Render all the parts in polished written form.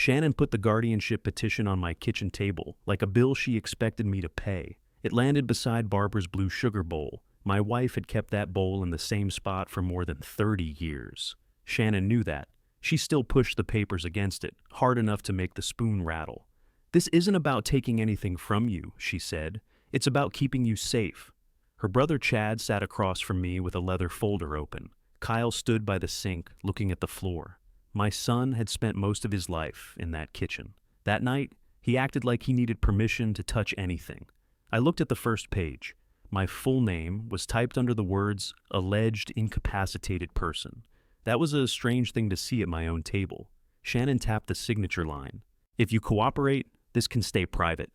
Shannon put the guardianship petition on my kitchen table, like a bill she expected me to pay. It landed beside Barbara's blue sugar bowl. My wife had kept that bowl in the same spot for more than 30 years. Shannon knew that. She still pushed the papers against it, hard enough to make the spoon rattle. "This isn't about taking anything from you," she said. "It's about keeping you safe." Her brother Chad sat across from me with a leather folder open. Kyle stood by the sink, looking at the floor. My son had spent most of his life in that kitchen. That night, he acted like he needed permission to touch anything. I looked at the first page. My full name was typed under the words, "alleged incapacitated person." That was a strange thing to see at my own table. Shannon tapped the signature line. "If you cooperate, this can stay private."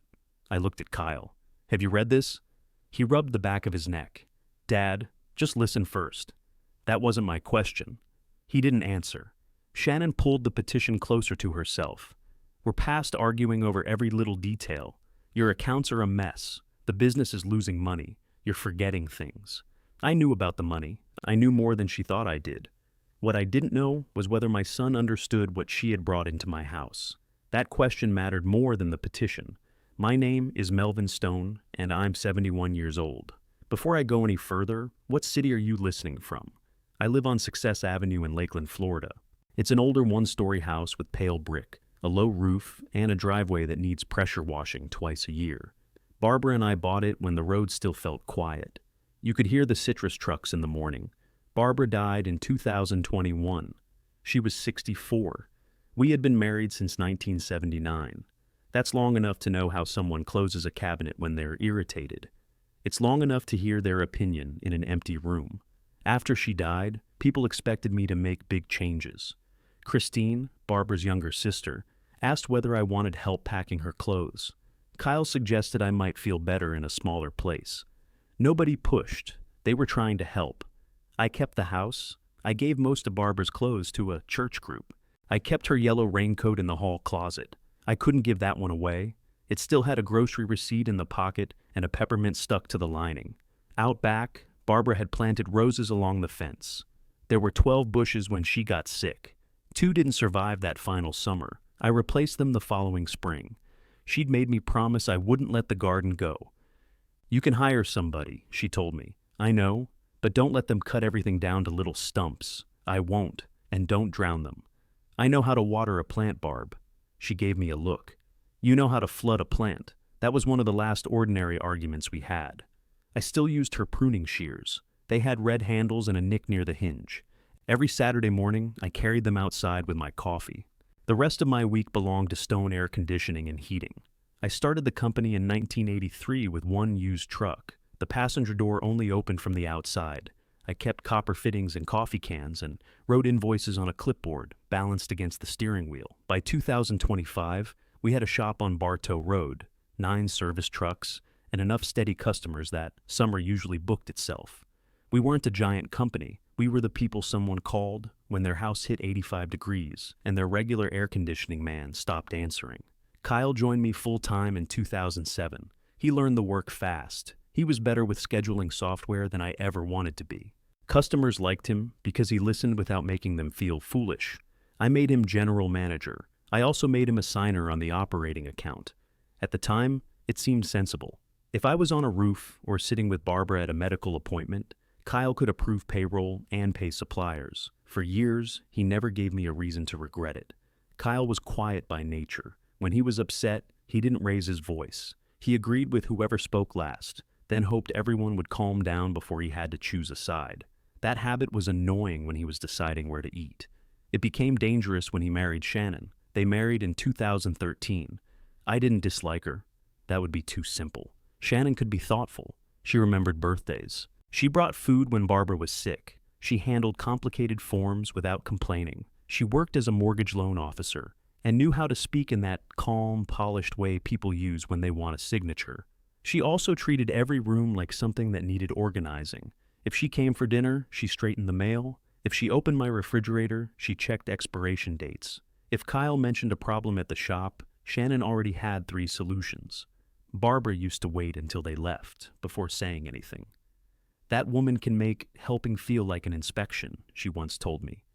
I looked at Kyle. "Have you read this?" He rubbed the back of his neck. "Dad, just listen first." That wasn't my question. He didn't answer. Shannon pulled the petition closer to herself. "We're past arguing over every little detail. Your accounts are a mess. The business is losing money. You're forgetting things." I knew about the money. I knew more than she thought I did. What I didn't know was whether my son understood what she had brought into my house. That question mattered more than the petition. My name is Melvin Stone, and I'm 71 years old. Before I go any further, what city are you listening from? I live on Success Avenue in Lakeland, Florida. It's an older one-story house with pale brick, a low roof, and a driveway that needs pressure washing twice a year. Barbara and I bought it when the road still felt quiet. You could hear the citrus trucks in the morning. Barbara died in 2021. She was 64. We had been married since 1979. That's long enough to know how someone closes a cabinet when they're irritated. It's long enough to hear their opinion in an empty room. After she died, people expected me to make big changes. Christine, Barbara's younger sister, asked whether I wanted help packing her clothes. Kyle suggested I might feel better in a smaller place. Nobody pushed. They were trying to help. I kept the house. I gave most of Barbara's clothes to a church group. I kept her yellow raincoat in the hall closet. I couldn't give that one away. It still had a grocery receipt in the pocket and a peppermint stuck to the lining. Out back, Barbara had planted roses along the fence. There were 12 bushes when she got sick. 2 didn't survive that final summer. I replaced them the following spring. She'd made me promise I wouldn't let the garden go. "You can hire somebody," she told me. "I know, but don't let them cut everything down to little stumps." "I won't, and don't drown them." "I know how to water a plant, Barb." She gave me a look. "You know how to flood a plant." That was one of the last ordinary arguments we had. I still used her pruning shears. They had red handles and a nick near the hinge. Every Saturday morning, I carried them outside with my coffee. The rest of my week belonged to Stone Air Conditioning and Heating. I started the company in 1983 with one used truck. The passenger door only opened from the outside. I kept copper fittings and coffee cans and wrote invoices on a clipboard, balanced against the steering wheel. By 2025, we had a shop on Bartow Road, 9 service trucks, and enough steady customers that summer usually booked itself. We weren't a giant company. We were the people someone called when their house hit 85 degrees and their regular air conditioning man stopped answering. Kyle joined me full-time in 2007. He learned the work fast. He was better with scheduling software than I ever wanted to be. Customers liked him because he listened without making them feel foolish. I made him general manager. I also made him a signer on the operating account. At the time, it seemed sensible. If I was on a roof or sitting with Barbara at a medical appointment, Kyle could approve payroll and pay suppliers. For years, he never gave me a reason to regret it. Kyle was quiet by nature. When he was upset, he didn't raise his voice. He agreed with whoever spoke last, then hoped everyone would calm down before he had to choose a side. That habit was annoying when he was deciding where to eat. It became dangerous when he married Shannon. They married in 2013. I didn't dislike her. That would be too simple. Shannon could be thoughtful. She remembered birthdays. She brought food when Barbara was sick. She handled complicated forms without complaining. She worked as a mortgage loan officer and knew how to speak in that calm, polished way people use when they want a signature. She also treated every room like something that needed organizing. If she came for dinner, she straightened the mail. If she opened my refrigerator, she checked expiration dates. If Kyle mentioned a problem at the shop, Shannon already had 3 solutions. Barbara used to wait until they left before saying anything. "That woman can make helping feel like an inspection," she once told me.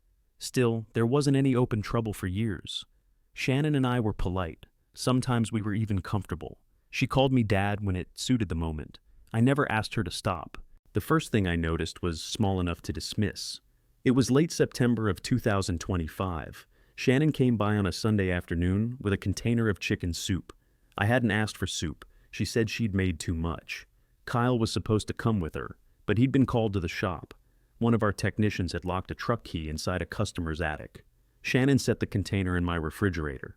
Still, there wasn't any open trouble for years. Shannon and I were polite. Sometimes we were even comfortable. She called me Dad when it suited the moment. I never asked her to stop. The first thing I noticed was small enough to dismiss. It was late September of 2025. Shannon came by on a Sunday afternoon with a container of chicken soup. I hadn't asked for soup. She said she'd made too much. Kyle was supposed to come with her, but he'd been called to the shop. One of our technicians had locked a truck key inside a customer's attic. Shannon set the container in my refrigerator.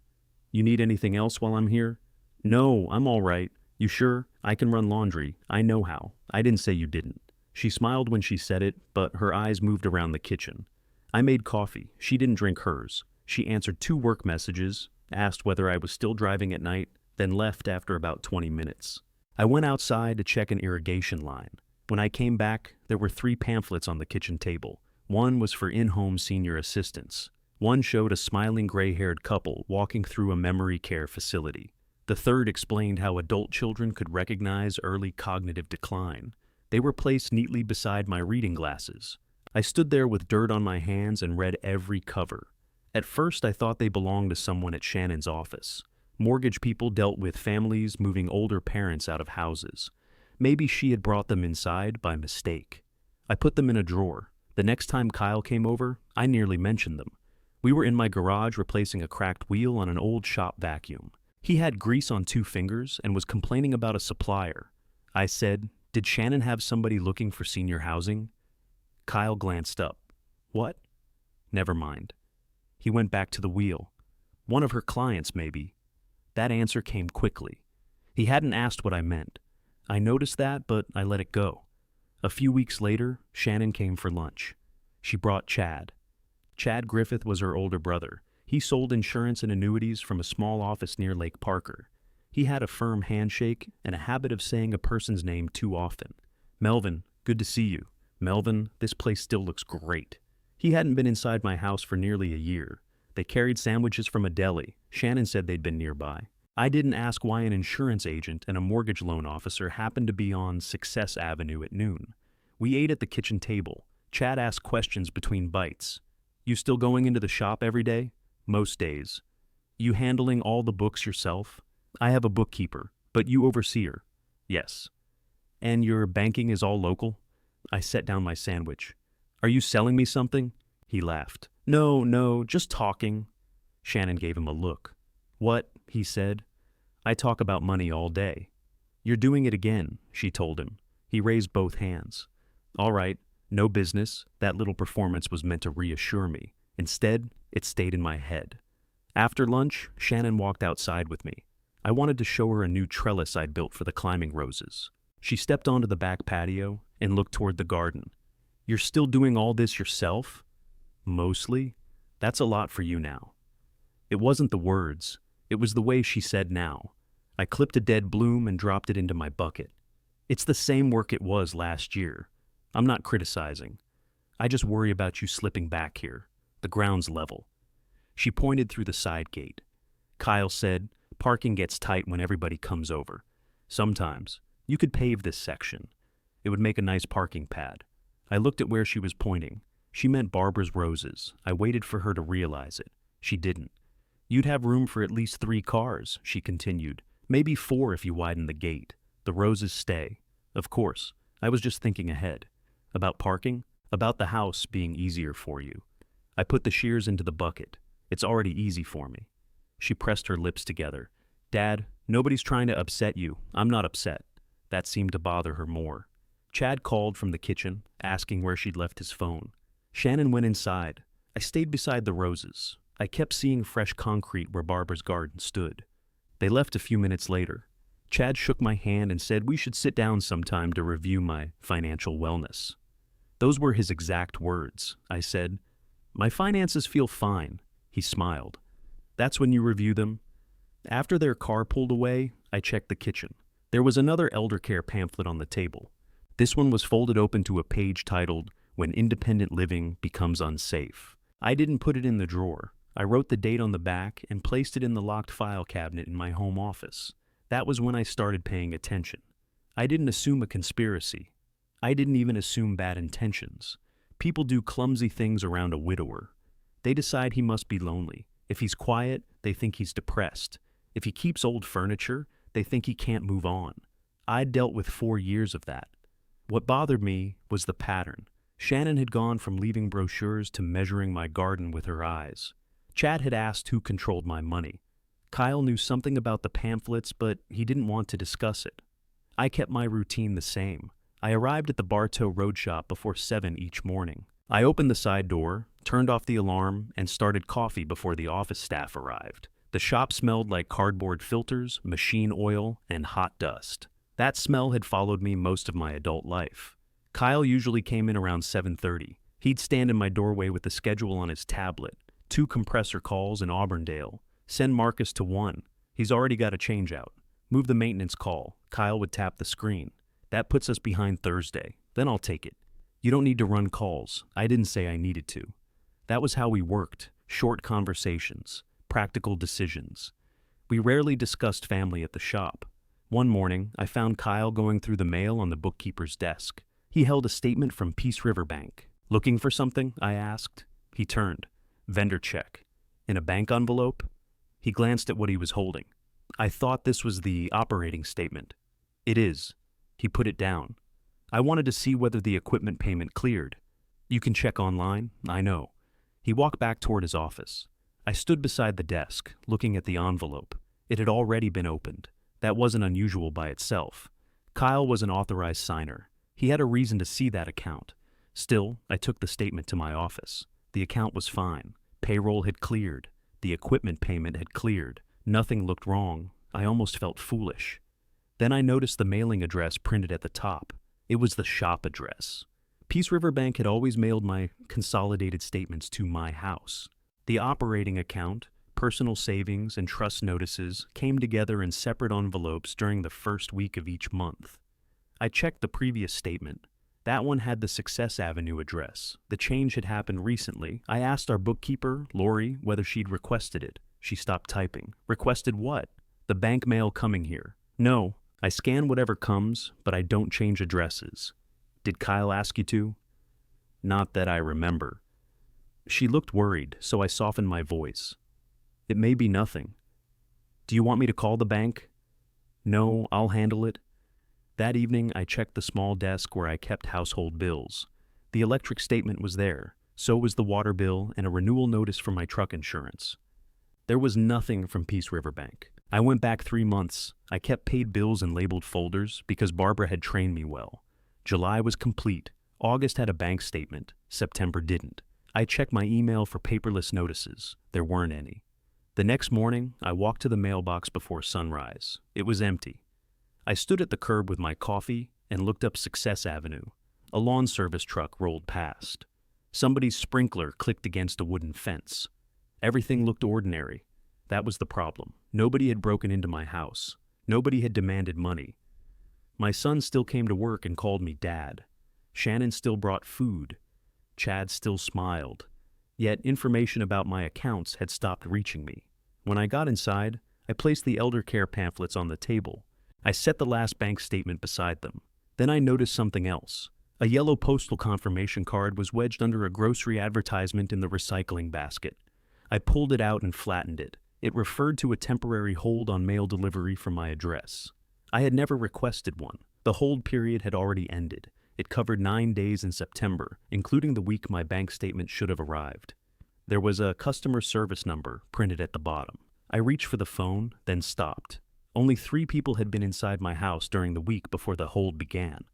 "You need anything else while I'm here?" "No, I'm all right." "You sure? I can run laundry. I know how. I didn't say you didn't." She smiled when she said it, but her eyes moved around the kitchen. I made coffee. She didn't drink hers. She answered 2 work messages, asked whether I was still driving at night, then left after about 20 minutes. I went outside to check an irrigation line. When I came back, there were 3 pamphlets on the kitchen table. One was for in-home senior assistance. One showed a smiling gray-haired couple walking through a memory care facility. The third explained how adult children could recognize early cognitive decline. They were placed neatly beside my reading glasses. I stood there with dirt on my hands and read every cover. At first, I thought they belonged to someone at Shannon's office. Mortgage people dealt with families moving older parents out of houses. Maybe she had brought them inside by mistake. I put them in a drawer. The next time Kyle came over, I nearly mentioned them. We were in my garage replacing a cracked wheel on an old shop vacuum. He had grease on 2 fingers and was complaining about a supplier. I said, "Did Shannon have somebody looking for senior housing?" Kyle glanced up. "What?" "Never mind." He went back to the wheel. "One of her clients, maybe." That answer came quickly. He hadn't asked what I meant. I noticed that, but I let it go. A few weeks later, Shannon came for lunch. She brought Chad. Chad Griffith was her older brother. He sold insurance and annuities from a small office near Lake Parker. He had a firm handshake and a habit of saying a person's name too often. "Melvin, good to see you. Melvin, this place still looks great." He hadn't been inside my house for nearly a year. They carried sandwiches from a deli. Shannon said they'd been nearby. I didn't ask why an insurance agent and a mortgage loan officer happened to be on Success Avenue at noon. We ate at the kitchen table. Chad asked questions between bites. "You still going into the shop every day?" "Most days." "You handling all the books yourself?" "I have a bookkeeper, but you oversee her." "Yes." "And your banking is all local?" I set down my sandwich. "Are you selling me something?" He laughed. No, just talking." Shannon gave him a look. "What?" he said. "I talk about money all day." "You're doing it again," she told him. He raised both hands. "All right, no business." That little performance was meant to reassure me. Instead, it stayed in my head. After lunch, Shannon walked outside with me. I wanted to show her a new trellis I'd built for the climbing roses. She stepped onto the back patio and looked toward the garden. "You're still doing all this yourself?" "Mostly." "That's a lot for you now." It wasn't the words. It was the way she said now. I clipped a dead bloom and dropped it into my bucket. "It's the same work it was last year. I'm not criticizing. I just worry about you slipping back here. The ground's level." She pointed through the side gate. Kyle said, "Parking gets tight when everybody comes over. Sometimes. You could pave this section. It would make a nice parking pad." I looked at where she was pointing. She meant Barbara's roses. I waited for her to realize it. She didn't. "You'd have room for at least 3 cars, she continued. "Maybe 4 if you widen the gate. The roses stay." Of course, I was just thinking ahead. About parking? About the house being easier for you. I put the shears into the bucket. It's already easy for me. She pressed her lips together. "Dad, nobody's trying to upset you. I'm not upset." That seemed to bother her more. Chad called from the kitchen, asking where she'd left his phone. Shannon went inside. I stayed beside the roses. I kept seeing fresh concrete where Barbara's garden stood. They left a few minutes later. Chad shook my hand and said we should sit down sometime to review my financial wellness. Those were his exact words. I said, "My finances feel fine." He smiled. "That's when you review them?" After their car pulled away, I checked the kitchen. There was another elder care pamphlet on the table. This one was folded open to a page titled, "When Independent Living Becomes Unsafe." I didn't put it in the drawer. I wrote the date on the back and placed it in the locked file cabinet in my home office. That was when I started paying attention. I didn't assume a conspiracy. I didn't even assume bad intentions. People do clumsy things around a widower. They decide he must be lonely. If he's quiet, they think he's depressed. If he keeps old furniture, they think he can't move on. I'd dealt with 4 years of that. What bothered me was the pattern. Shannon had gone from leaving brochures to measuring my garden with her eyes. Chad had asked who controlled my money. Kyle knew something about the pamphlets, but he didn't want to discuss it. I kept my routine the same. I arrived at the Bartow Road shop before 7 each morning. I opened the side door, turned off the alarm, and started coffee before the office staff arrived. The shop smelled like cardboard filters, machine oil, and hot dust. That smell had followed me most of my adult life. Kyle usually came in around 7:30. He'd stand in my doorway with the schedule on his tablet. 2 compressor calls in Auburndale. Send Marcus to 1. He's already got a change out. Move the maintenance call. Kyle would tap the screen. That puts us behind Thursday. Then I'll take it. You don't need to run calls. I didn't say I needed to. That was how we worked. Short conversations. Practical decisions. We rarely discussed family at the shop. One morning, I found Kyle going through the mail on the bookkeeper's desk. He held a statement from Peace River Bank. Looking for something? I asked. He turned. Vendor check. In a bank envelope? He glanced at what he was holding. I thought this was the operating statement. It is. He put it down. I wanted to see whether the equipment payment cleared. You can check online, I know. He walked back toward his office. I stood beside the desk, looking at the envelope. It had already been opened. That wasn't unusual by itself. Kyle was an authorized signer. He had a reason to see that account. Still, I took the statement to my office. The account was fine. Payroll had cleared. The equipment payment had cleared. Nothing looked wrong. I almost felt foolish. Then I noticed the mailing address printed at the top. It was the shop address. Peace River Bank had always mailed my consolidated statements to my house. The operating account, personal savings, and trust notices came together in separate envelopes during the first week of each month. I checked the previous statement. That one had the Success Avenue address. The change had happened recently. I asked our bookkeeper, Lori, whether she'd requested it. She stopped typing. Requested what? The bank mail coming here. No, I scan whatever comes, but I don't change addresses. Did Kyle ask you to? Not that I remember. She looked worried, so I softened my voice. It may be nothing. Do you want me to call the bank? No, I'll handle it. That evening, I checked the small desk where I kept household bills. The electric statement was there. So was the water bill and a renewal notice for my truck insurance. There was nothing from Peace River Bank. I went back 3 months. I kept paid bills in labeled folders because Barbara had trained me well. July was complete. August had a bank statement. September didn't. I checked my email for paperless notices. There weren't any. The next morning, I walked to the mailbox before sunrise. It was empty. I stood at the curb with my coffee and looked up Success Avenue. A lawn service truck rolled past. Somebody's sprinkler clicked against a wooden fence. Everything looked ordinary. That was the problem. Nobody had broken into my house. Nobody had demanded money. My son still came to work and called me Dad. Shannon still brought food. Chad still smiled. Yet information about my accounts had stopped reaching me. When I got inside, I placed the elder care pamphlets on the table. I set the last bank statement beside them. Then I noticed something else. A yellow postal confirmation card was wedged under a grocery advertisement in the recycling basket. I pulled it out and flattened it. It referred to a temporary hold on mail delivery from my address. I had never requested one. The hold period had already ended. It covered 9 days in September, including the week my bank statement should have arrived. There was a customer service number printed at the bottom. I reached for the phone, then stopped. Only 3 people had been inside my house during the week before the hold began.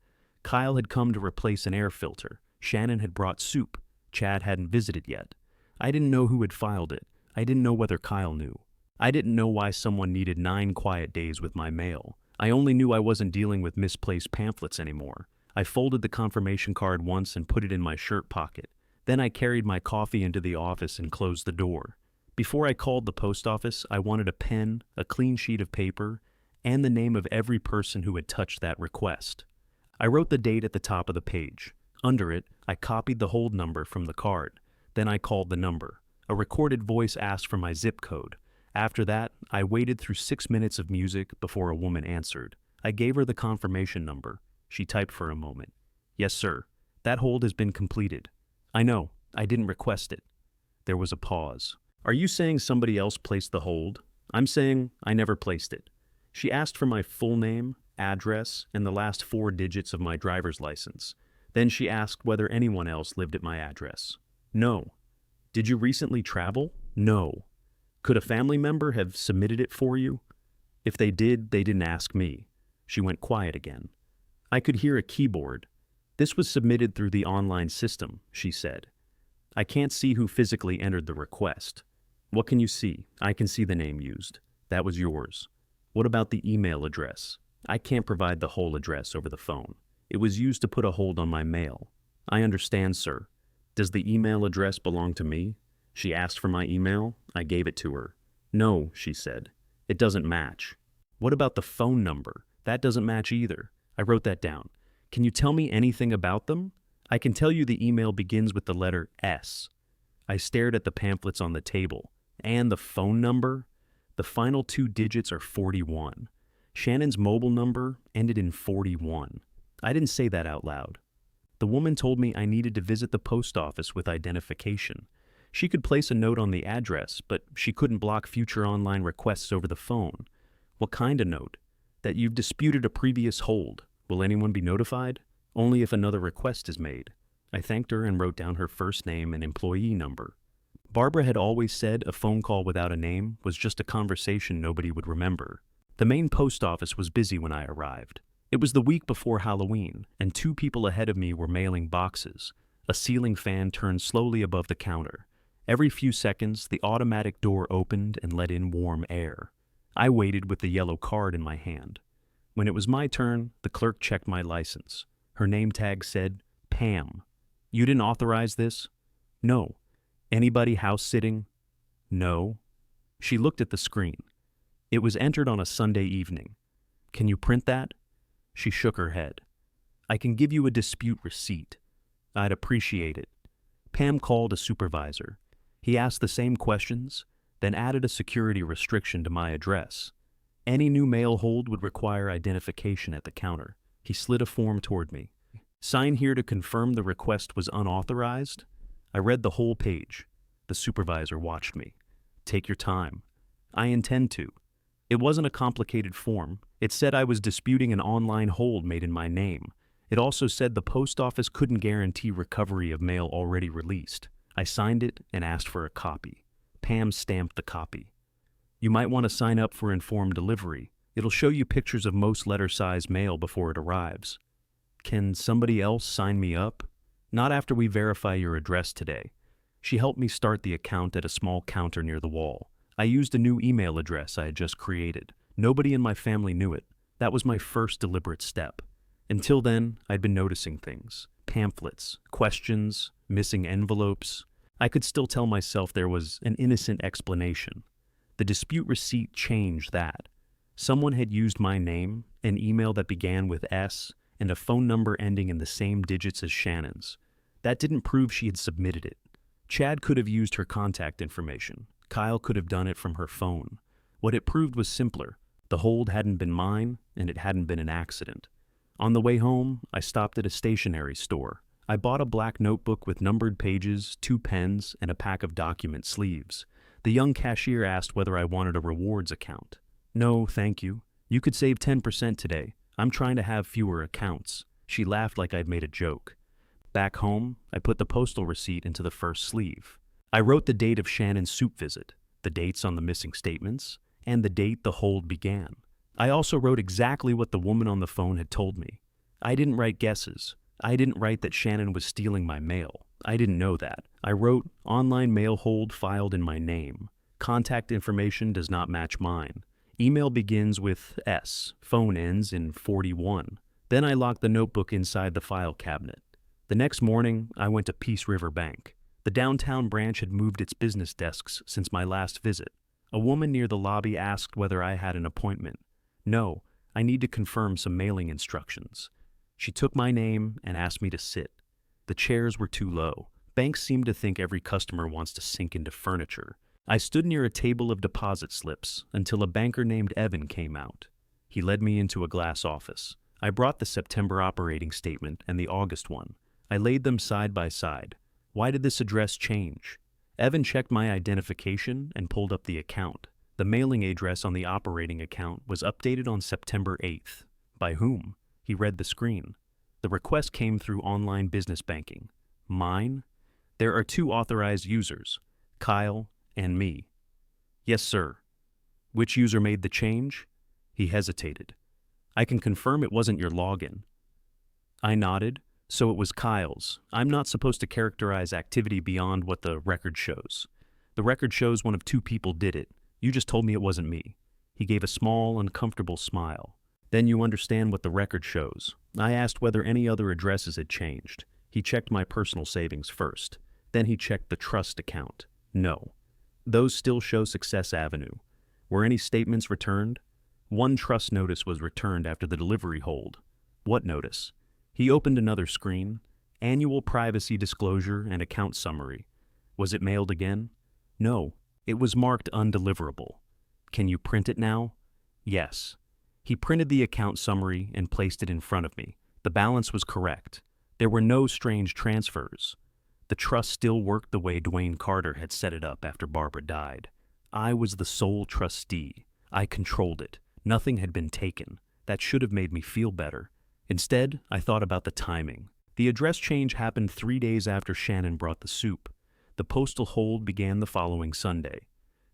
Kyle had come to replace an air filter. Shannon had brought soup. Chad hadn't visited yet. I didn't know who had filed it. I didn't know whether Kyle knew. I didn't know why someone needed 9 quiet days with my mail. I only knew I wasn't dealing with misplaced pamphlets anymore. I folded the confirmation card once and put it in my shirt pocket. Then I carried my coffee into the office and closed the door. Before I called the post office, I wanted a pen, a clean sheet of paper, and the name of every person who had touched that request. I wrote the date at the top of the page. Under it, I copied the hold number from the card. Then I called the number. A recorded voice asked for my zip code. After that, I waited through 6 minutes of music before a woman answered. I gave her the confirmation number. She typed for a moment. Yes, sir. That hold has been completed. I know. I didn't request it. There was a pause. Are you saying somebody else placed the hold? I'm saying I never placed it. She asked for my full name, address, and the last 4 digits of my driver's license. Then she asked whether anyone else lived at my address. No. Did you recently travel? No. Could a family member have submitted it for you? If they did, they didn't ask me. She went quiet again. I could hear a keyboard. This was submitted through the online system, she said. I can't see who physically entered the request. What can you see? I can see the name used. That was yours. What about the email address? I can't provide the whole address over the phone. It was used to put a hold on my mail. I understand, sir. Does the email address belong to me? She asked for my email. I gave it to her. No, she said. It doesn't match. What about the phone number? That doesn't match either. I wrote that down. Can you tell me anything about them? I can tell you the email begins with the letter S. I stared at the pamphlets on the table. And the phone number? The final 2 digits are 41. Shannon's mobile number ended in 41. I didn't say that out loud. The woman told me I needed to visit the post office with identification. She could place a note on the address, but she couldn't block future online requests over the phone. What kind of note? That you've disputed a previous hold. Will anyone be notified? Only if another request is made. I thanked her and wrote down her first name and employee number. Barbara had always said a phone call without a name was just a conversation nobody would remember. The main post office was busy when I arrived. It was the week before Halloween, and 2 people ahead of me were mailing boxes. A ceiling fan turned slowly above the counter. Every few seconds, the automatic door opened and let in warm air. I waited with the yellow card in my hand. When it was my turn, the clerk checked my license. Her name tag said, Pam. You didn't authorize this? No. Anybody house sitting? No. She looked at the screen. It was entered on a Sunday evening. Can you print that? She shook her head. I can give you a dispute receipt. I'd appreciate it. Pam called a supervisor. He asked the same questions, then added a security restriction to my address. Any new mail hold would require identification at the counter. He slid a form toward me. Sign here to confirm the request was unauthorized. I read the whole page. The supervisor watched me. Take your time. I intend to. It wasn't a complicated form. It said I was disputing an online hold made in my name. It also said the post office couldn't guarantee recovery of mail already released. I signed it and asked for a copy. Pam stamped the copy. You might want to sign up for informed delivery. It'll show you pictures of most letter-size mail before it arrives. Can somebody else sign me up? Not after we verify your address today. She helped me start the account at a small counter near the wall. I used a new email address I had just created. Nobody in my family knew it. That was my first deliberate step. Until then, I'd been noticing things. Pamphlets, questions, missing envelopes. I could still tell myself there was an innocent explanation. The dispute receipt changed that. Someone had used my name, an email that began with S, and a phone number ending in the same digits as Shannon's. That didn't prove she had submitted it. Chad could have used her contact information. Kyle could have done it from her phone. What it proved was simpler. The hold hadn't been mine, and it hadn't been an accident. On the way home, I stopped at a stationery store. I bought a black notebook with numbered pages, 2 pens, and a pack of document sleeves. The young cashier asked whether I wanted a rewards account. No, thank you. You could save 10% today. I'm trying to have fewer accounts. She laughed like I'd made a joke. Back home, I put the postal receipt into the first sleeve. I wrote the date of Shannon's soup visit, the dates on the missing statements, and the date the hold began. I also wrote exactly what the woman on the phone had told me. I didn't write guesses. I didn't write that Shannon was stealing my mail. I didn't know that. I wrote, online mail hold filed in my name. Contact information does not match mine. Email begins with S. Phone ends in 41. Then I locked the notebook inside the file cabinet. The next morning, I went to Peace River Bank. The downtown branch had moved its business desks since my last visit. A woman near the lobby asked whether I had an appointment. No, I need to confirm some mailing instructions. She took my name and asked me to sit. The chairs were too low. Banks seem to think every customer wants to sink into furniture. I stood near a table of deposit slips until a banker named Evan came out. He led me into a glass office. I brought the September operating statement and the August one. I laid them side by side. Why did this address change? Evan checked my identification and pulled up the account. The mailing address on the operating account was updated on September 8th. By whom? He read the screen. The request came through online business banking. Mine? There are two authorized users, Kyle and me. Yes, sir. Which user made the change? He hesitated. I can confirm it wasn't your login. I nodded. So it was Kyle's. I'm not supposed to characterize activity beyond what the record shows. The record shows one of two people did it. You just told me it wasn't me. He gave a small, uncomfortable smile. Then you understand what the record shows. I asked whether any other addresses had changed. He checked my personal savings first. Then he checked the trust account. No. Those still show Success Avenue. Were any statements returned? One trust notice was returned after the delivery hold. What notice? He opened another screen. Annual privacy disclosure and account summary. Was it mailed again? No. It was marked undeliverable. Can you print it now? Yes. He printed the account summary and placed it in front of me. The balance was correct. There were no strange transfers. The trust still worked the way Dwayne Carter had set it up after Barbara died. I was the sole trustee. I controlled it. Nothing had been taken. That should have made me feel better. Instead, I thought about the timing. The address change happened 3 days after Shannon brought the soup. The postal hold began the following Sunday.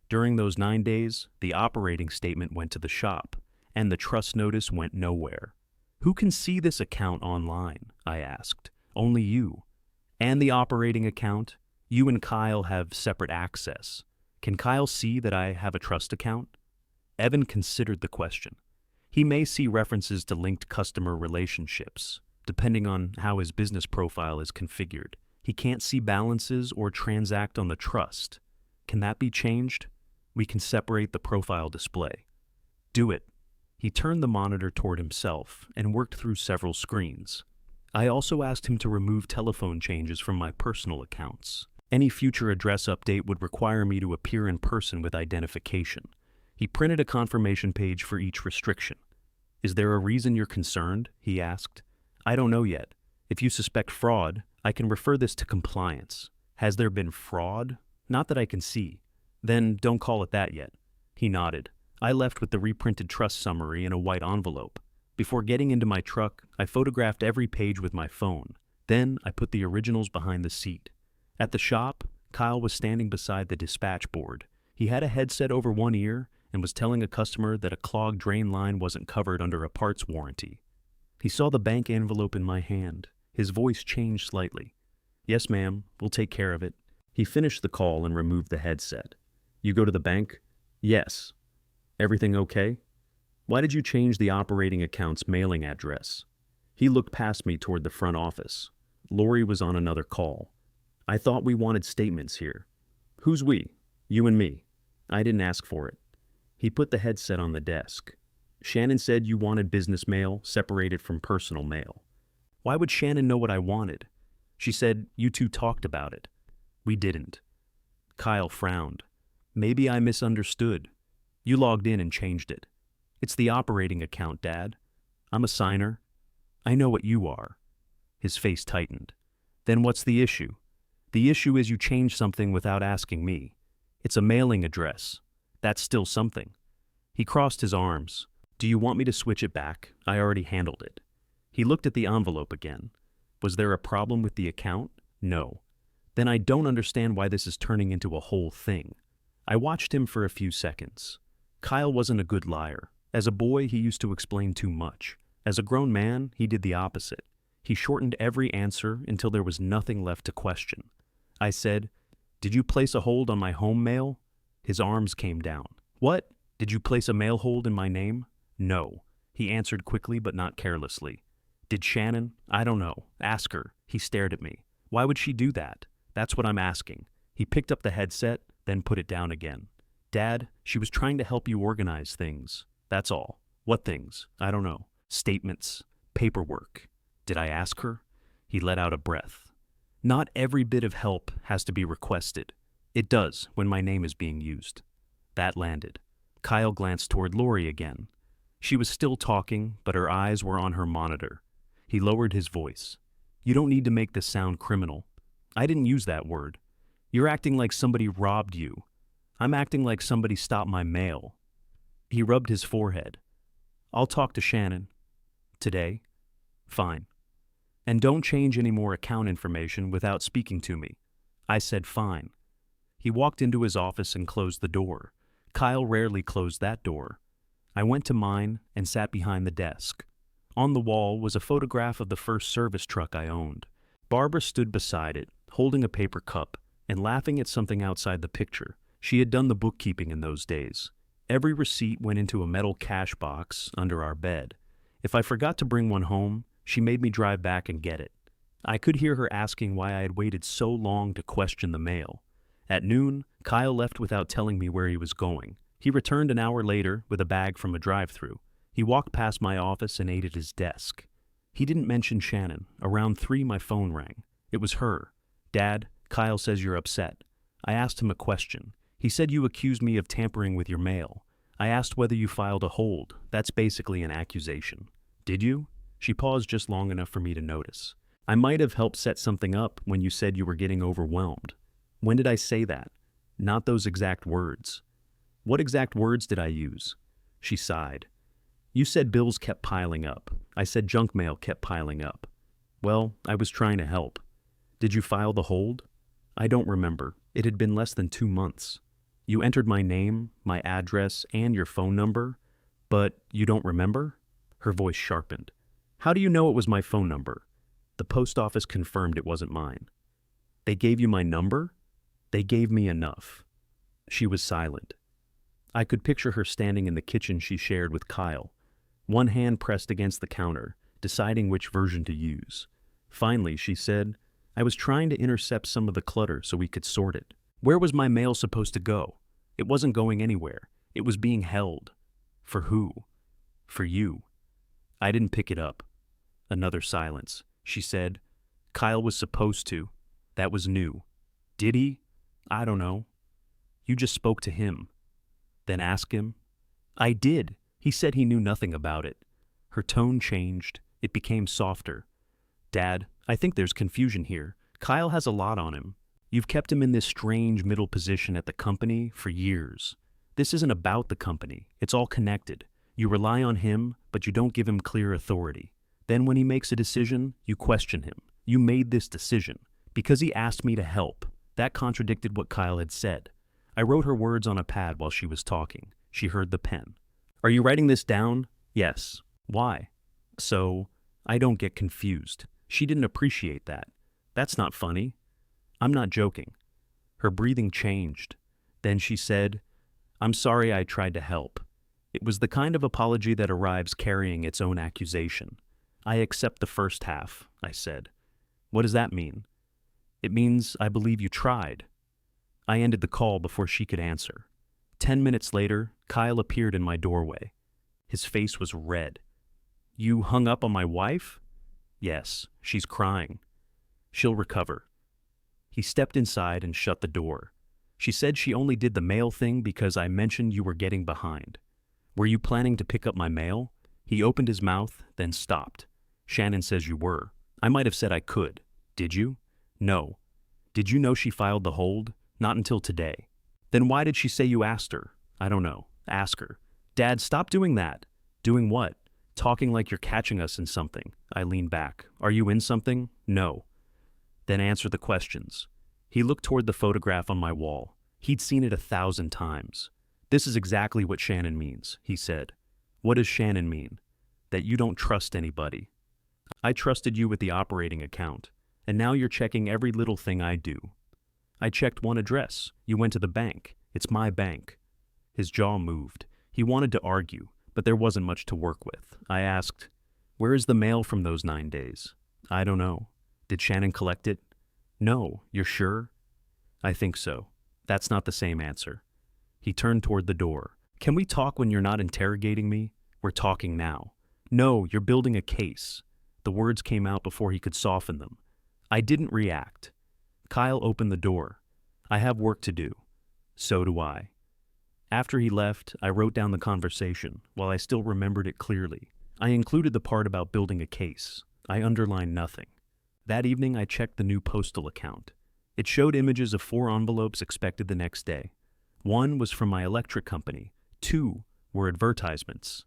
During those 9 days, the operating statement went to the shop, and the trust notice went nowhere. Who can see this account online? I asked. Only you. And the operating account? You and Kyle have separate access. Can Kyle see that I have a trust account? Evan considered the question. He may see references to linked customer relationships, depending on how his business profile is configured. He can't see balances or transact on the trust. Can that be changed? We can separate the profile display. Do it. He turned the monitor toward himself and worked through several screens. I also asked him to remove telephone changes from my personal accounts. Any future address update would require me to appear in person with identification. He printed a confirmation page for each restriction. Is there a reason you're concerned? He asked. I don't know yet. If you suspect fraud, I can refer this to compliance. Has there been fraud? Not that I can see. Then don't call it that yet. He nodded. I left with the reprinted trust summary in a white envelope. Before getting into my truck, I photographed every page with my phone. Then I put the originals behind the seat. At the shop, Kyle was standing beside the dispatch board. He had a headset over one ear and was telling a customer that a clogged drain line wasn't covered under a parts warranty. He saw the bank envelope in my hand. His voice changed slightly. Yes, ma'am, we'll take care of it. He finished the call and removed the headset. You go to the bank? Yes. Everything okay? Why did you change the operating account's mailing address? He looked past me toward the front office. Lori was on another call. I thought we wanted statements here. Who's we? You and me. I didn't ask for it. He put the headset on the desk. Shannon said you wanted business mail separated from personal mail. Why would Shannon know what I wanted? She said you two talked about it. We didn't. Kyle frowned. Maybe I misunderstood. You logged in and changed it. It's the operating account, Dad. I'm a signer. I know what you are. His face tightened. Then what's the issue? The issue is you changed something without asking me. It's a mailing address. That's still something. He crossed his arms. Do you want me to switch it back? I already handled it. He looked at the envelope again. Was there a problem with the account? No. Then I don't understand why this is turning into a whole thing. I watched him for a few seconds. Kyle wasn't a good liar. As a boy, he used to explain too much. As a grown man, he did the opposite. He shortened every answer until there was nothing left to question. I said, Did you place a hold on my home mail? His arms came down. What? Did you place a mail hold in my name? No. He answered quickly but not carelessly. Did Shannon? I don't know. Ask her. He stared at me. Why would she do that? That's what I'm asking. He picked up the headset, then put it down again. Dad, she was trying to help you organize things. That's all. What things? I don't know. Statements. Paperwork. Did I ask her? He let out a breath. Not every bit of help has to be requested. It does when my name is being used. That landed. Kyle glanced toward Lori again. She was still talking, but her eyes were on her monitor. He lowered his voice. You don't need to make this sound criminal. I didn't use that word. You're acting like somebody robbed you. I'm acting like somebody stopped my mail. He rubbed his forehead. I'll talk to Shannon. Today? Fine. And don't change any more account information without speaking to me. I said fine. He walked into his office and closed the door. Kyle rarely closed that door. I went to mine and sat behind the desk. On the wall was a photograph of the first service truck I owned. Barbara stood beside it, holding a paper cup and laughing at something outside the picture. She had done the bookkeeping in those days. Every receipt went into a metal cash box under our bed. If I forgot to bring one home, she made me drive back and get it. I could hear her asking why I had waited so long to question the mail. At noon, Kyle left without telling me where he was going. He returned an hour later with a bag from a drive-thru. He walked past my office and ate at his desk. He didn't mention Shannon. Around 3, my phone rang. It was her. Dad, Kyle says you're upset. I asked him a question. He said you accused me of tampering with your mail. I asked whether you filed a hold. That's basically an accusation. Did you? She paused just long enough for me to notice. I might have helped set something up when you said you were getting overwhelmed. When did I say that? Not those exact words. What exact words did I use? She sighed. You said bills kept piling up. I said junk mail kept piling up. Well, I was trying to help. Did you file the hold? I don't remember. It had been less than 2 months. You entered my name, my address, and your phone number, but you don't remember? Her voice sharpened. How do you know it was my phone number? The post office confirmed it wasn't mine. They gave you my number? They gave me enough. She was silent. I could picture her standing in the kitchen she shared with Kyle, one hand pressed against the counter, deciding which version to use. Finally, she said, I was trying to intercept some of the clutter so we could sort it. Where was my mail supposed to go? It wasn't going anywhere. It was being held. For who? For you. I didn't pick it up. Another silence. She said, Kyle was supposed to. That was new. Did he? I don't know. You just spoke to him. Then ask him. I did. He said he knew nothing about it. Her tone changed. It became softer. Dad, I think there's confusion here. Kyle has a lot on him. You've kept him in this strange middle position at the company for years. This isn't about the company. It's all connected. You rely on him, but you don't give him clear authority. Then when he makes a decision, you question him. You made this decision because he asked me to help. That contradicted what Kyle had said. I wrote her words on a pad while she was talking. She heard the pen. Are you writing this down? Yes. Why? So I don't get confused. She didn't appreciate that. That's not funny. I'm not joking. Her breathing changed. Then she said, I'm sorry I tried to help. It was the kind of apology that arrives carrying its own accusation. I accept the first half, I said. What does that mean? It means I believe you tried. I ended the call before she could answer. 10 minutes later, Kyle appeared in my doorway. His face was red. You hung up on my wife? Yes, she's crying. She'll recover. He stepped inside and shut the door. She said she only did the mail thing because I mentioned you were getting behind. Were you planning to pick up my mail? He opened his mouth, then stopped. Shannon says you were. I might have said I could. Did you? No. Did you know she filed the hold? Not until today. Then why did she say you asked her? I don't know. Ask her. Dad, stop doing that. Doing what? Talking like you're catching us in something. I leaned back. Are you in something? No. Then answer the questions. He looked toward the photograph on my wall. He'd seen it 1,000 times. This is exactly what Shannon means, he said. What does Shannon mean? That you don't trust anybody. I trusted you with the operating account, and now you're checking every little thing I do. I checked one address. You went to the bank. It's my bank. His jaw moved. He wanted to argue, but there wasn't much to work with. I asked, where is the mail from those 9 days? I don't know. Did Shannon collect it? No. You're sure? I think so. That's not the same answer. He turned toward the door. Can we talk when you're not interrogating me? We're talking now. No, you're building a case. The words came out before he could soften them. I didn't react. Kyle opened the door. I have work to do. So do I. After he left, I wrote down the conversation, while I still remembered it clearly. I included the part about building a case. I underlined nothing. That evening, I checked the new postal account. It showed images of 4 envelopes expected the next day. 1 was from my electric company. 2 were advertisements.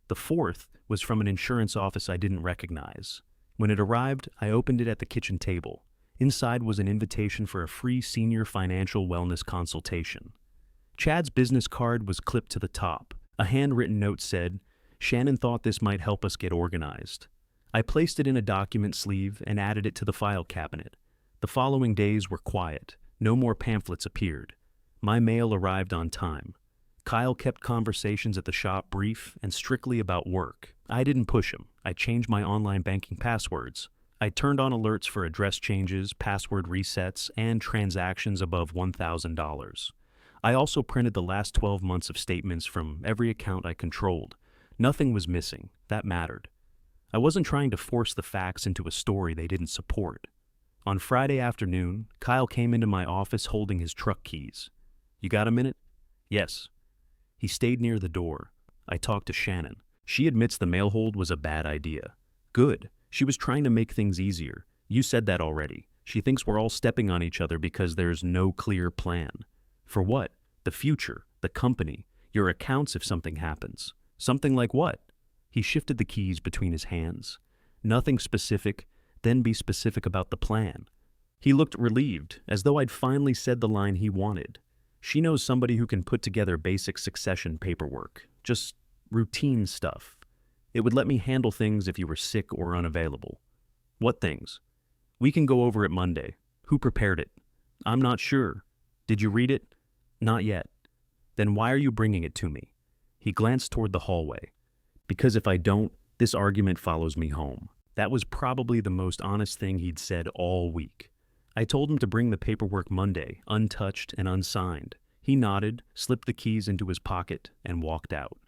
The 4th was from an insurance office I didn't recognize. When it arrived, I opened it at the kitchen table. Inside was an invitation for a free senior financial wellness consultation. Chad's business card was clipped to the top. A handwritten note said, "Shannon thought this might help us get organized." I placed it in a document sleeve and added it to the file cabinet. The following days were quiet. No more pamphlets appeared. My mail arrived on time. Kyle kept conversations at the shop brief and strictly about work. I didn't push him. I changed my online banking passwords. I turned on alerts for address changes, password resets, and transactions above $1,000. I also printed the last 12 months of statements from every account I controlled. Nothing was missing. That mattered. I wasn't trying to force the facts into a story they didn't support. On Friday afternoon, Kyle came into my office holding his truck keys. "You got a minute?" "Yes." He stayed near the door. I talked to Shannon. She admits the mail hold was a bad idea. Good. She was trying to make things easier. You said that already. She thinks we're all stepping on each other because there's no clear plan. For what? The future, the company, your accounts if something happens. Something like what? He shifted the keys between his hands. Nothing specific, then be specific about the plan. He looked relieved, as though I'd finally said the line he wanted. She knows somebody who can put together basic succession paperwork. Just routine stuff. It would let me handle things if you were sick or unavailable. What things? We can go over it Monday. Who prepared it? I'm not sure. Did you read it? Not yet. Then why are you bringing it to me? He glanced toward the hallway. Because if I don't, this argument follows me home. That was probably the most honest thing he'd said all week. I told him to bring the paperwork Monday, untouched and unsigned. He nodded, slipped the keys into his pocket, and walked out.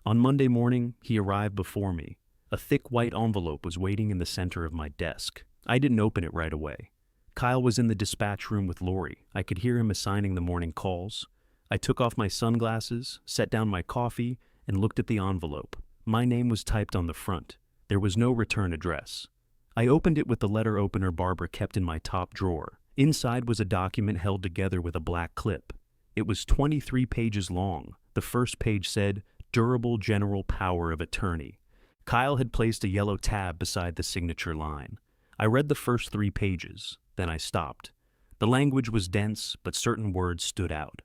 On Monday morning, he arrived before me. A thick white envelope was waiting in the center of my desk. I didn't open it right away. Kyle was in the dispatch room with Lori. I could hear him assigning the morning calls. I took off my sunglasses, set down my coffee, and looked at the envelope. My name was typed on the front. There was no return address. I opened it with the letter opener Barbara kept in my top drawer. Inside was a document held together with a black clip. It was 23 pages long. The first page said, "Durable General Power of Attorney." Kyle had placed a yellow tab beside the signature line. I read the first 3 pages, then I stopped. The language was dense, but certain words stood out.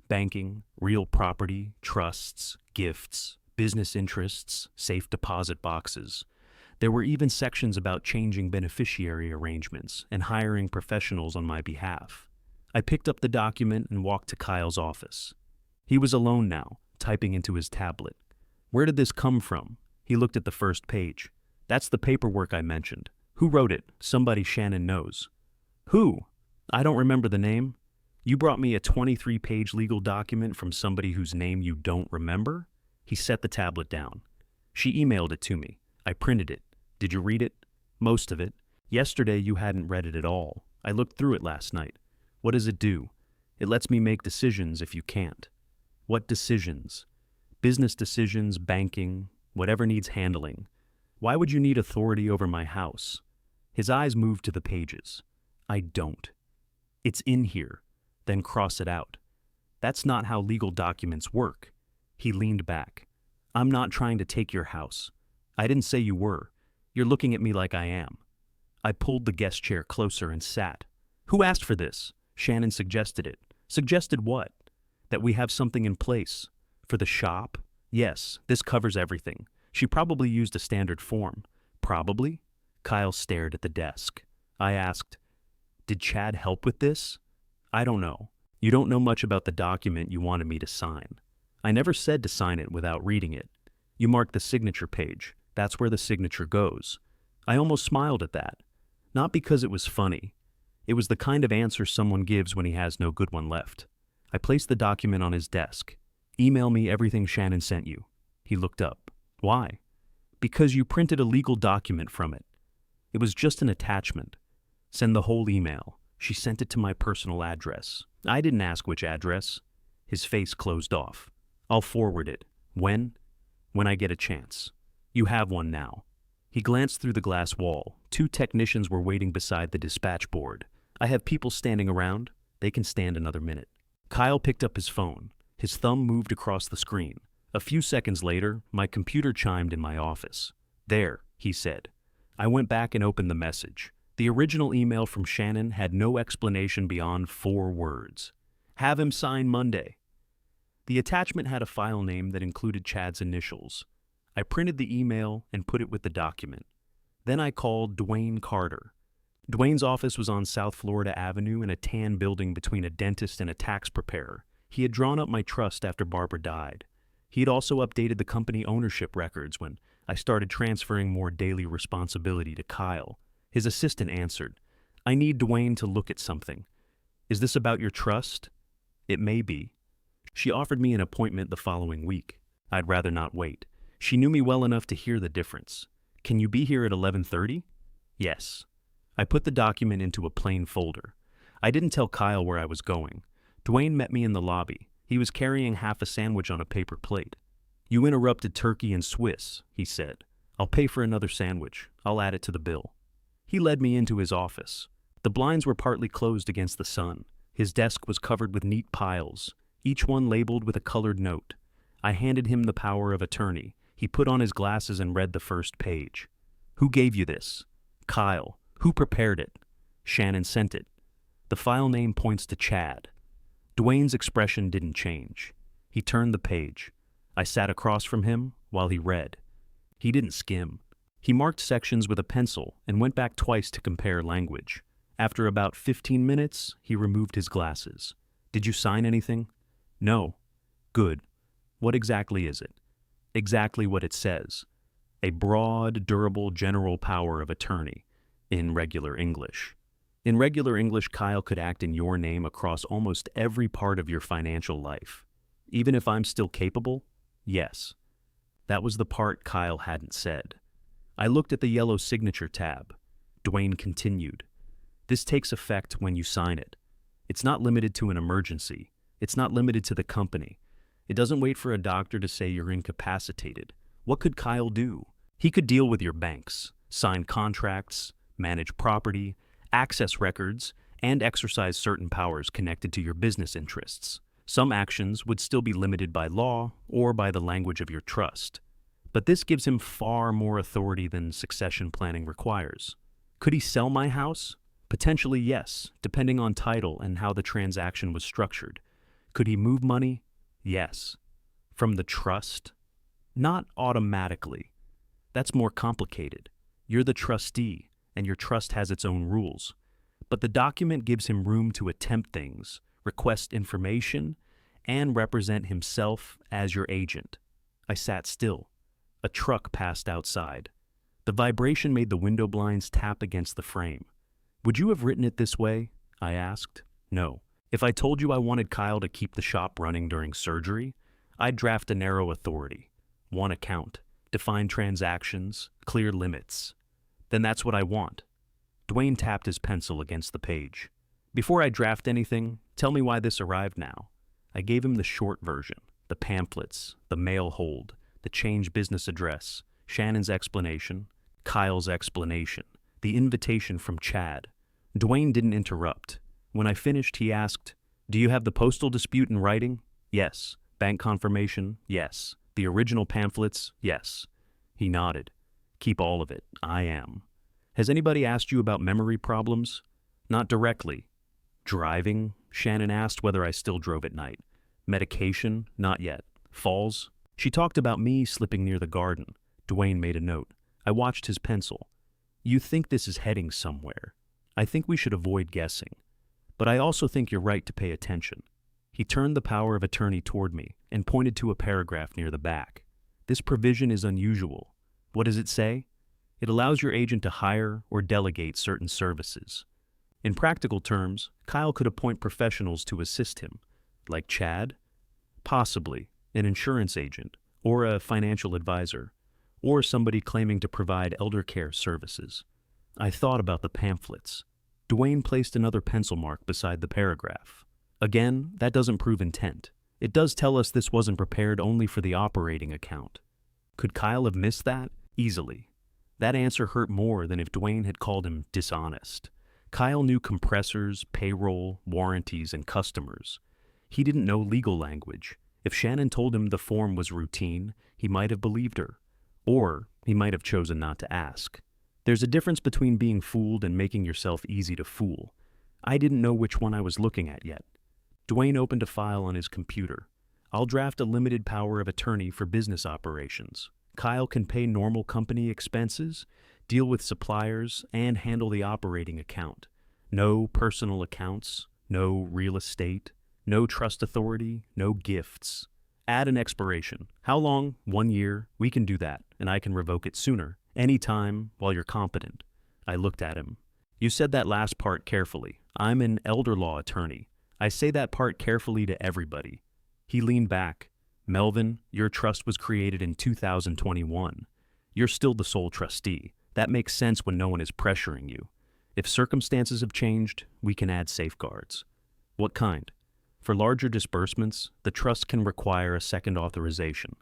Banking, real property, trusts, gifts, business interests, safe deposit boxes. There were even sections about changing beneficiary arrangements and hiring professionals on my behalf. I picked up the document and walked to Kyle's office. He was alone now, typing into his tablet. "Where did this come from?" He looked at the first page. "That's the paperwork I mentioned. Who wrote it? Somebody Shannon knows." "Who? I don't remember the name." "You brought me a 23-page legal document from somebody whose name you don't remember?" He set the tablet down. "She emailed it to me. I printed it. Did you read it?" "Most of it. Yesterday you hadn't read it at all. I looked through it last night." "What does it do?" "It lets me make decisions if you can't." "What decisions?" "Business decisions, banking, whatever needs handling." "Why would you need authority over my house?" His eyes moved to the pages. "I don't." "It's in here." "Then cross it out." "That's not how legal documents work." He leaned back. "I'm not trying to take your house. I didn't say you were. You're looking at me like I am." I pulled the guest chair closer and sat. "Who asked for this?" Shannon suggested it. "Suggested what?" "That we have something in place." "For the shop?" "Yes, this covers everything." She probably used a standard form. "Probably?" Kyle stared at the desk. I asked, "Did Chad help with this?" "I don't know. You don't know much about the document you wanted me to sign." "I never said to sign it without reading it." "You marked the signature page. That's where the signature goes." I almost smiled at that. Not because it was funny. It was the kind of answer someone gives when he has no good one left. I placed the document on his desk. "Email me everything Shannon sent you." He looked up. "Why?" "Because you printed a legal document from it." "It was just an attachment." "Send the whole email." She sent it to my personal address. I didn't ask which address. His face closed off. "I'll forward it." "When?" "When I get a chance." "You have one now." He glanced through the glass wall. 2 technicians were waiting beside the dispatch board. I have people standing around. They can stand another minute. Kyle picked up his phone. His thumb moved across the screen. A few seconds later, my computer chimed in my office. There, he said. I went back and opened the message. The original email from Shannon had no explanation beyond 4 words. Have him sign Monday. The attachment had a file name that included Chad's initials. I printed the email and put it with the document. Then I called Dwayne Carter. Dwayne's office was on South Florida Avenue in a tan building between a dentist and a tax preparer. He had drawn up my trust after Barbara died. He had also updated the company ownership records when I started transferring more daily responsibility to Kyle. His assistant answered, I need Dwayne to look at something. Is this about your trust? It may be. She offered me an appointment the following week. I'd rather not wait. She knew me well enough to hear the difference. Can you be here at 11:30? Yes. I put the document into a plain folder. I didn't tell Kyle where I was going. Dwayne met me in the lobby. He was carrying half a sandwich on a paper plate. You interrupted turkey and Swiss, he said. I'll pay for another sandwich. I'll add it to the bill. He led me into his office. The blinds were partly closed against the sun. His desk was covered with neat piles, each one labeled with a colored note. I handed him the power of attorney. He put on his glasses and read the first page. Who gave you this? Kyle. Who prepared it? Shannon sent it. The file name points to Chad. Dwayne's expression didn't change. He turned the page. I sat across from him while he read. He didn't skim. He marked sections with a pencil and went back twice to compare language. After about 15 minutes, he removed his glasses. Did you sign anything? No. Good. What exactly is it? Exactly what it says. A broad, durable general power of attorney, in regular English. In regular English, Kyle could act in your name across almost every part of your financial life. Even if I'm still capable? Yes. That was the part Kyle hadn't said. I looked at the yellow signature tab. Dwayne continued. This takes effect when you sign it. It's not limited to an emergency. It's not limited to the company. It doesn't wait for a doctor to say you're incapacitated. What could Kyle do? He could deal with your banks, sign contracts, manage property, access records, and exercise certain powers connected to your business interests. Some actions would still be limited by law or by the language of your trust. But this gives him far more authority than succession planning requires. Could he sell my house? Potentially yes, depending on title and how the transaction was structured. Could he move money? Yes. From the trust? Not automatically. That's more complicated. You're the trustee, and your trust has its own rules. But the document gives him room to attempt things, request information, and represent himself as your agent. I sat still. A truck passed outside. The vibration made the window blinds tap against the frame. Would you have written it this way? I asked. No. If I told you I wanted Kyle to keep the shop running during surgery, I'd draft a narrow authority. One account, define transactions, clear limits. Then that's what I want. Dwayne tapped his pencil against the page. Before I draft anything, tell me why this arrived now. I gave him the short version, the pamphlets, the mail hold, the change business address, Shannon's explanation, Kyle's explanation, the invitation from Chad. Dwayne didn't interrupt. When I finished, he asked, Do you have the postal dispute in writing? Yes. Bank confirmation? Yes. The original pamphlets? Yes. He nodded. Keep all of it. I am. Has anybody asked you about memory problems? Not directly. Driving? Shannon asked whether I still drove at night. Medication? Not yet. Falls? She talked about me slipping near the garden. Dwayne made a note. I watched his pencil. You think this is heading somewhere. I think we should avoid guessing. But I also think you're right to pay attention. He turned the power of attorney toward me and pointed to a paragraph near the back. This provision is unusual. What does it say? It allows your agent to hire or delegate certain services. In practical terms, Kyle could appoint professionals to assist him, like Chad, possibly an insurance agent or a financial advisor, or somebody claiming to provide elder care services. I thought about the pamphlets. Dwayne placed another pencil mark beside the paragraph. Again, that doesn't prove intent. It does tell us this wasn't prepared only for the operating account. Could Kyle have missed that? Easily. That answer hurt more than if Dwayne had called him dishonest. Kyle knew compressors, payroll, warranties, and customers. He didn't know legal language. If Shannon told him the form was routine, he might have believed her. Or he might have chosen not to ask. There's a difference between being fooled and making yourself easy to fool. I didn't know which one I was looking at yet. Dwayne opened a file on his computer. I'll draft a limited power of attorney for business operations. Kyle can pay normal company expenses, deal with suppliers, and handle the operating account. No personal accounts, no real estate, no trust authority, no gifts. Add an expiration. How long? 1 year. We can do that, and I can revoke it sooner. Anytime, while you're competent. I looked at him. You said that last part carefully. I'm an elder law attorney. I say that part carefully to everybody. He leaned back. Melvin, your trust was created in 2021. You're still the sole trustee. That makes sense when no one is pressuring you. If circumstances have changed, we can add safeguards. What kind? For larger disbursements, the trust can require a second authorization.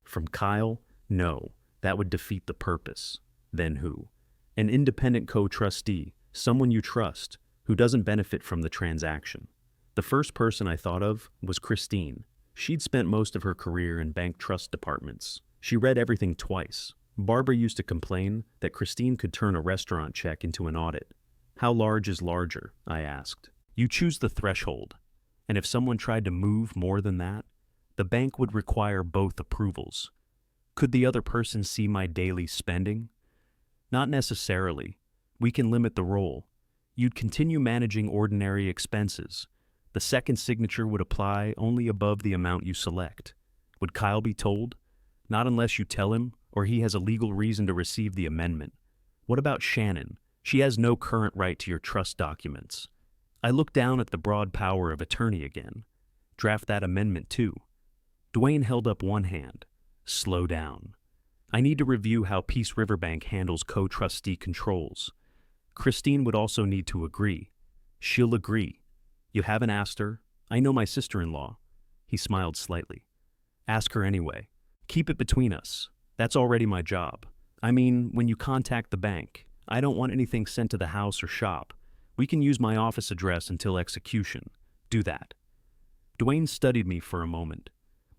From Kyle, no, that would defeat the purpose. Then who? An independent co-trustee, someone you trust, who doesn't benefit from the transaction. The first person I thought of was Christine. She'd spent most of her career in bank trust departments. She read everything twice. Barbara used to complain that Christine could turn a restaurant check into an audit. How large is larger? I asked. You choose the threshold. And if someone tried to move more than that, the bank would require both approvals. Could the other person see my daily spending? Not necessarily. We can limit the role. You'd continue managing ordinary expenses. The second signature would apply only above the amount you select. Would Kyle be told? Not unless you tell him, or he has a legal reason to receive the amendment. What about Shannon? She has no current right to your trust documents. I looked down at the broad power of attorney again. Draft that amendment too. Dwayne held up one hand. Slow down. I need to review how Peace Riverbank handles co-trustee controls. Christine would also need to agree. She'll agree. You haven't asked her? I know my sister-in-law. He smiled slightly. Ask her anyway. Keep it between us. That's already my job. I mean, when you contact the bank, I don't want anything sent to the house or shop. We can use my office address until execution. Do that. Dwayne studied me for a moment.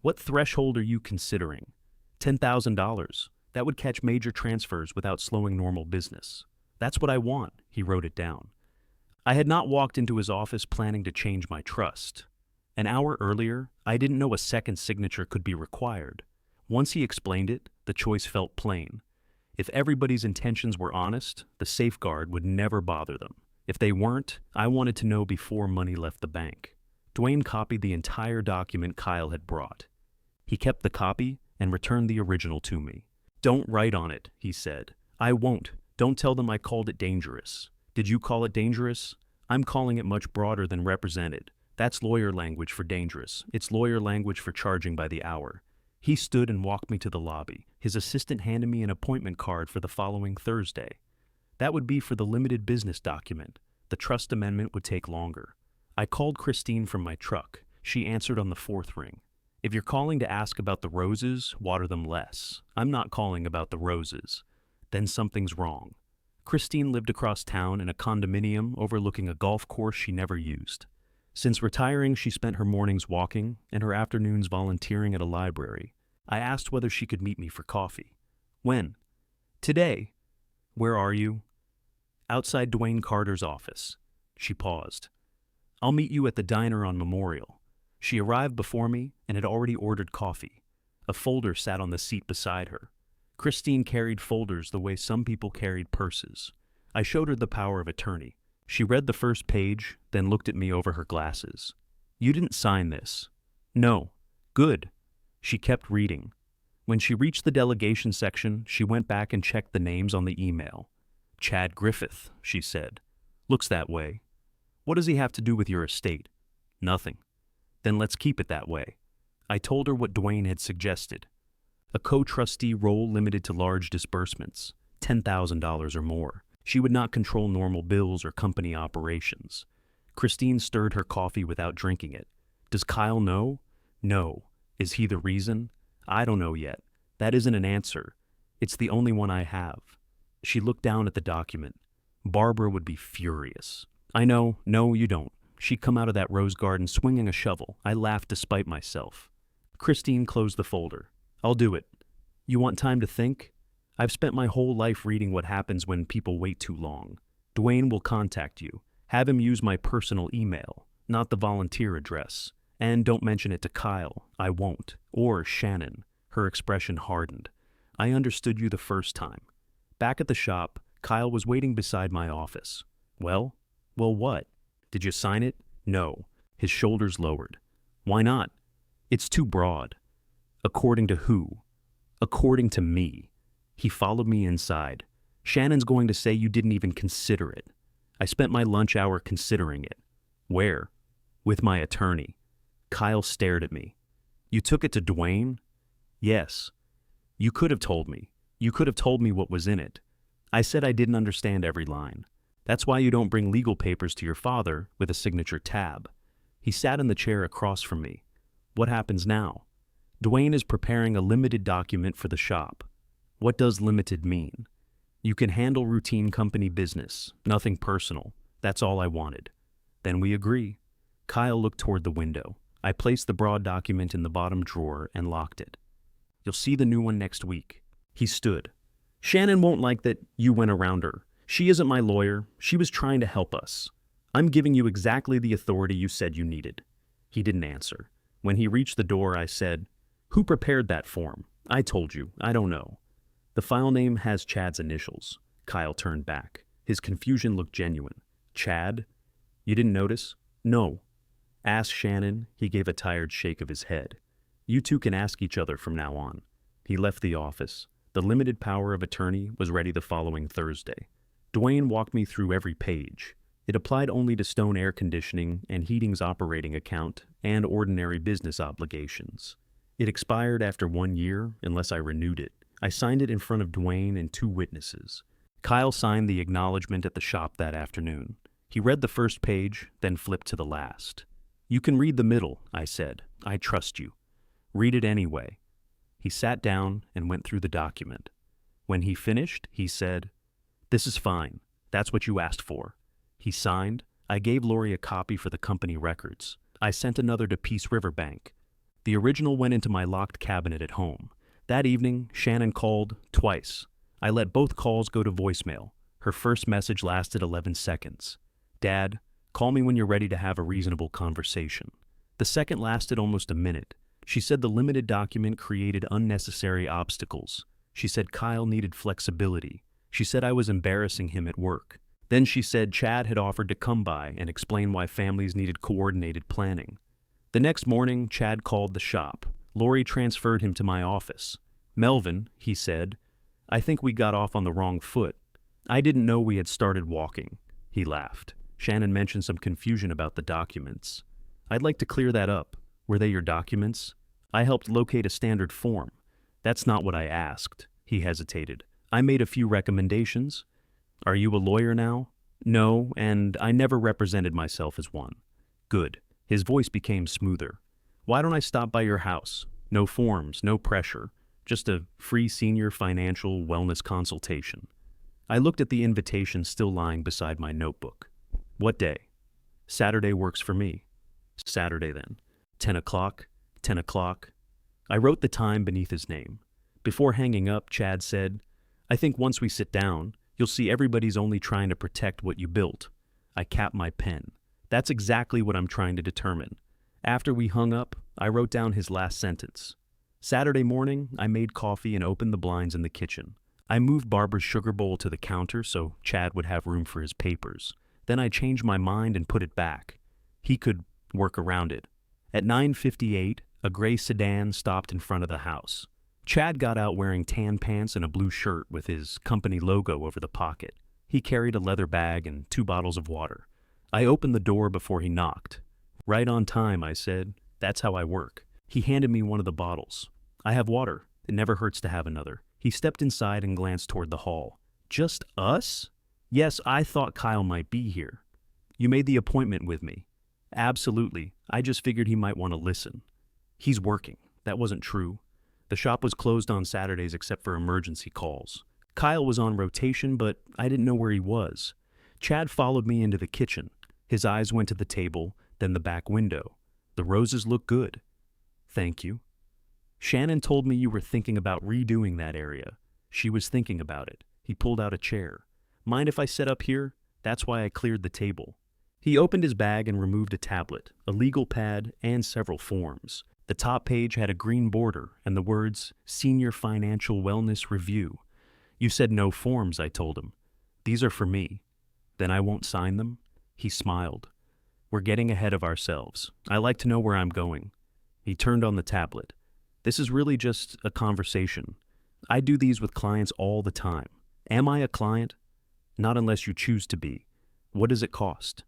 What threshold are you considering? $10,000. That would catch major transfers without slowing normal business. That's what I want, he wrote it down. I had not walked into his office planning to change my trust. An hour earlier, I didn't know a second signature could be required. Once he explained it, the choice felt plain. If everybody's intentions were honest, the safeguard would never bother them. If they weren't, I wanted to know before money left the bank. Dwayne copied the entire document Kyle had brought. He kept the copy and returned the original to me. Don't write on it, he said. I won't. Don't tell them I called it dangerous. Did you call it dangerous? I'm calling it much broader than represented. That's lawyer language for dangerous. It's lawyer language for charging by the hour. He stood and walked me to the lobby. His assistant handed me an appointment card for the following Thursday. That would be for the limited business document. The trust amendment would take longer. I called Christine from my truck. She answered on the fourth ring. If you're calling to ask about the roses, water them less. I'm not calling about the roses. Then something's wrong. Christine lived across town in a condominium overlooking a golf course she never used. Since retiring, she spent her mornings walking and her afternoons volunteering at a library. I asked whether she could meet me for coffee. When? Today. Where are you? Outside Dwayne Carter's office. She paused. I'll meet you at the diner on Memorial. She arrived before me and had already ordered coffee. A folder sat on the seat beside her. Christine carried folders the way some people carried purses. I showed her the power of attorney. She read the first page, then looked at me over her glasses. You didn't sign this. No. Good. She kept reading. When she reached the delegation section, she went back and checked the names on the email. Chad Griffith, she said. Looks that way. What does he have to do with your estate? Nothing. Then let's keep it that way. I told her what Dwayne had suggested. A co-trustee role limited to large disbursements, $10,000 or more. She would not control normal bills or company operations. Christine stirred her coffee without drinking it. Does Kyle know? No. Is he the reason? I don't know yet. That isn't an answer. It's the only one I have. She looked down at the document. Barbara would be furious. I know, no, you don't. She'd come out of that rose garden swinging a shovel. I laughed despite myself. Christine closed the folder. I'll do it. You want time to think? I've spent my whole life reading what happens when people wait too long. Dwayne will contact you. Have him use my personal email, not the volunteer address. And don't mention it to Kyle. I won't. Or Shannon. Her expression hardened. I understood you the first time. Back at the shop, Kyle was waiting beside my office. Well, what? Did you sign it? No. His shoulders lowered. Why not? It's too broad. According to who? According to me. He followed me inside. Shannon's going to say you didn't even consider it. I spent my lunch hour considering it. Where? With my attorney. Kyle stared at me. You took it to Dwayne? Yes. You could have told me. You could have told me what was in it. I said I didn't understand every line. That's why you don't bring legal papers to your father with a signature tab. He sat in the chair across from me. What happens now? Dwayne is preparing a limited document for the shop. What does limited mean? You can handle routine company business, nothing personal. That's all I wanted. Then we agree. Kyle looked toward the window. I placed the broad document in the bottom drawer and locked it. You'll see the new one next week. He stood. Shannon won't like that you went around her. She isn't my lawyer. She was trying to help us. I'm giving you exactly the authority you said you needed. He didn't answer. When he reached the door, I said, Who prepared that form? I told you. I don't know. The file name has Chad's initials. Kyle turned back. His confusion looked genuine. Chad? You didn't notice? No. Ask Shannon. He gave a tired shake of his head. You two can ask each other from now on. He left the office. The limited power of attorney was ready the following Thursday. Dwayne walked me through every page. It applied only to Stone Air Conditioning and Heating's operating account and ordinary business obligations. It expired after 1 year unless I renewed it. I signed it in front of Dwayne and 2 witnesses. Kyle signed the acknowledgement at the shop that afternoon. He read the first page, then flipped to the last. You can read the middle, I said. I trust you. Read it anyway. He sat down and went through the document. When he finished, he said, This is fine. That's what you asked for. He signed. I gave Lori a copy for the company records. I sent another to Peace River Bank. The original went into my locked cabinet at home. That evening, Shannon called twice. I let both calls go to voicemail. Her first message lasted 11 seconds. Dad, call me when you're ready to have a reasonable conversation. The second lasted almost a minute. She said the limited document created unnecessary obstacles. She said Kyle needed flexibility. She said I was embarrassing him at work. Then she said Chad had offered to come by and explain why families needed coordinated planning. The next morning, Chad called the shop. Lori transferred him to my office. Melvin, he said, I think we got off on the wrong foot. I didn't know we had started walking. He laughed. Shannon mentioned some confusion about the documents. I'd like to clear that up. Were they your documents? I helped locate a standard form. That's not what I asked. He hesitated. I made a few recommendations. Are you a lawyer now? No, and I never represented myself as one. Good. His voice became smoother. Why don't I stop by your house? No forms, no pressure. Just a free senior financial wellness consultation. I looked at the invitation still lying beside my notebook. What day? Saturday works for me. Saturday then. 10 o'clock. 10 o'clock. I wrote the time beneath his name. Before hanging up, Chad said, I think once we sit down, you'll see everybody's only trying to protect what you built. I capped my pen. That's exactly what I'm trying to determine. After we hung up, I wrote down his last sentence. Saturday morning, I made coffee and opened the blinds in the kitchen. I moved Barbara's sugar bowl to the counter so Chad would have room for his papers. Then I changed my mind and put it back. He could work around it. At 9:58, a gray sedan stopped in front of the house. Chad got out wearing tan pants and a blue shirt with his company logo over the pocket. He carried a leather bag and 2 bottles of water. I opened the door before he knocked. Right on time, I said. That's how I work. He handed me one of the bottles. I have water. It never hurts to have another. He stepped inside and glanced toward the hall. Just us? Yes, I thought Kyle might be here. You made the appointment with me. Absolutely. I just figured he might want to listen. He's working. That wasn't true. The shop was closed on Saturdays except for emergency calls. Kyle was on rotation, but I didn't know where he was. Chad followed me into the kitchen. His eyes went to the table, then the back window. The roses look good. Thank you. Shannon told me you were thinking about redoing that area. She was thinking about it. He pulled out a chair. Mind if I sit up here? That's why I cleared the table. He opened his bag and removed a tablet, a legal pad, and several forms. The top page had a green border and the words, Senior Financial Wellness Review. You said no forms, I told him. These are for me. Then I won't sign them? He smiled. We're getting ahead of ourselves. I like to know where I'm going. He turned on the tablet. This is really just a conversation. I do these with clients all the time. Am I a client? Not unless you choose to be. What does it cost?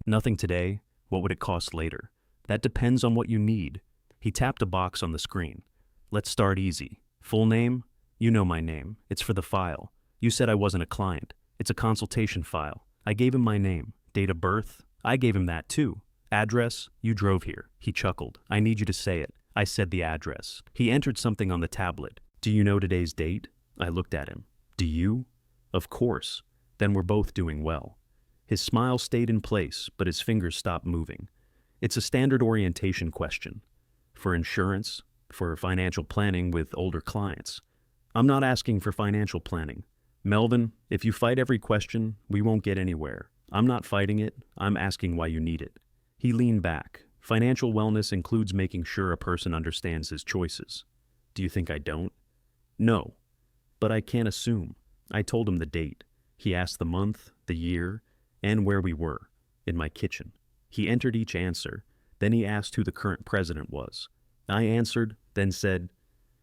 Nothing today. What would it cost later? That depends on what you need. He tapped a box on the screen. Let's start easy. Full name? You know my name. It's for the file. You said I wasn't a client. It's a consultation file. I gave him my name. Date of birth? I gave him that too. Address? You drove here. He chuckled. I need you to say it. I said the address. He entered something on the tablet. Do you know today's date? I looked at him. Do you? Of course. Then we're both doing well. His smile stayed in place, but his fingers stopped moving. It's a standard orientation question. For insurance, for financial planning with older clients. I'm not asking for financial planning. Melvin, if you fight every question, we won't get anywhere. I'm not fighting it, I'm asking why you need it. He leaned back. Financial wellness includes making sure a person understands his choices. Do you think I don't? No. But I can't assume. I told him the date. He asked the month, the year, and where we were, in my kitchen. He entered each answer. Then he asked who the current president was. I answered, then said,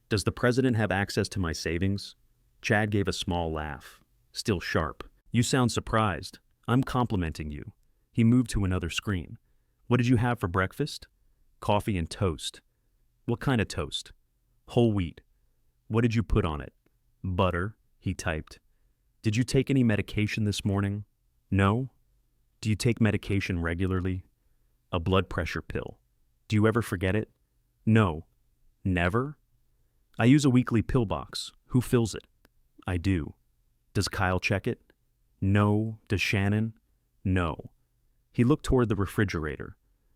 Does the president have access to my savings? Chad gave a small laugh, still sharp. You sound surprised. I'm complimenting you. He moved to another screen. What did you have for breakfast? Coffee and toast. What kind of toast? Whole wheat. What did you put on it? Butter, he typed. Did you take any medication this morning? No? Do you take medication regularly? A blood pressure pill. Do you ever forget it? No. Never? I use a weekly pill box. Who fills it? I do. Does Kyle check it? No. Does Shannon? No. He looked toward the refrigerator.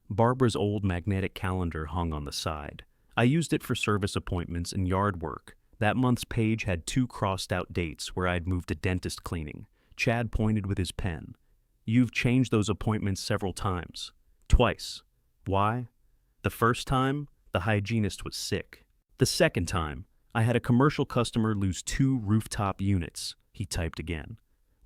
Barbara's old magnetic calendar hung on the side. I used it for service appointments and yard work. That month's page had 2 crossed-out dates where I'd moved to dentist cleaning. Chad pointed with his pen. You've changed those appointments several times. Twice. Why? The first time, the hygienist was sick. The second time, I had a commercial customer lose 2 rooftop units. He typed again.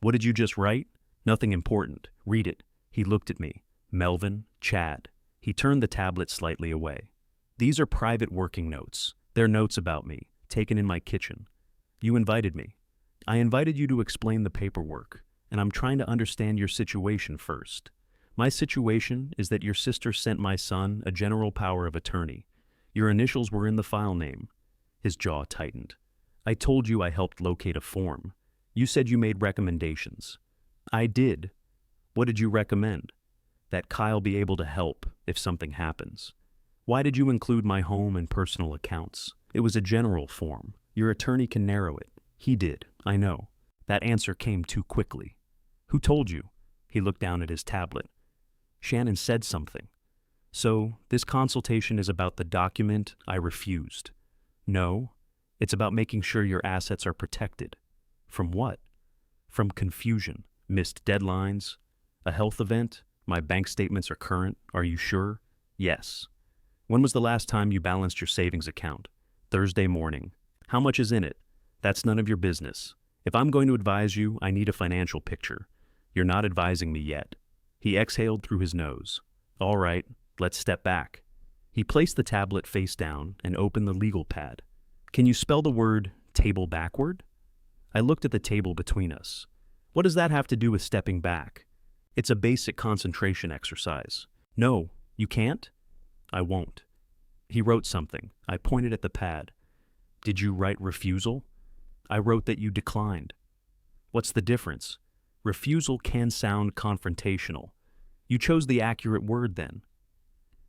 What did you just write? Nothing important. Read it. He looked at me. Melvin, Chad. He turned the tablet slightly away. These are private working notes. They're notes about me, taken in my kitchen. You invited me. I invited you to explain the paperwork, and I'm trying to understand your situation first. My situation is that your sister sent my son a general power of attorney. Your initials were in the file name. His jaw tightened. I told you I helped locate a form. You said you made recommendations. I did. What did you recommend? That Kyle be able to help if something happens. Why did you include my home and personal accounts? It was a general form. Your attorney can narrow it. He did, I know. That answer came too quickly. Who told you? He looked down at his tablet. Shannon said something. So, this consultation is about the document I refused. No, it's about making sure your assets are protected. From what? From confusion, missed deadlines, a health event, my bank statements are current, are you sure? Yes. When was the last time you balanced your savings account? Thursday morning. How much is in it? That's none of your business. If I'm going to advise you, I need a financial picture. You're not advising me yet. He exhaled through his nose. All right, let's step back. He placed the tablet face down and opened the legal pad. Can you spell the word table backward? I looked at the table between us. What does that have to do with stepping back? It's a basic concentration exercise. No, you can't? I won't. He wrote something. I pointed at the pad. Did you write refusal? I wrote that you declined. What's the difference? Refusal can sound confrontational. You chose the accurate word then.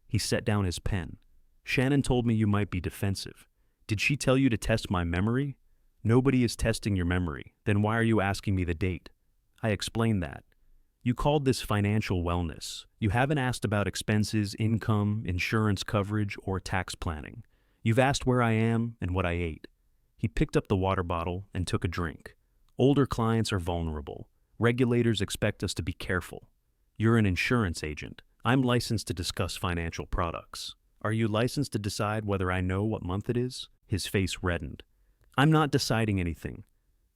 He set down his pen. Shannon told me you might be defensive. Did she tell you to test my memory? Nobody is testing your memory. Then why are you asking me the date? I explained that. You called this financial wellness. You haven't asked about expenses, income, insurance coverage, or tax planning. You've asked where I am and what I ate. He picked up the water bottle and took a drink. Older clients are vulnerable. Regulators expect us to be careful. You're an insurance agent. I'm licensed to discuss financial products. Are you licensed to decide whether I know what month it is? His face reddened. I'm not deciding anything.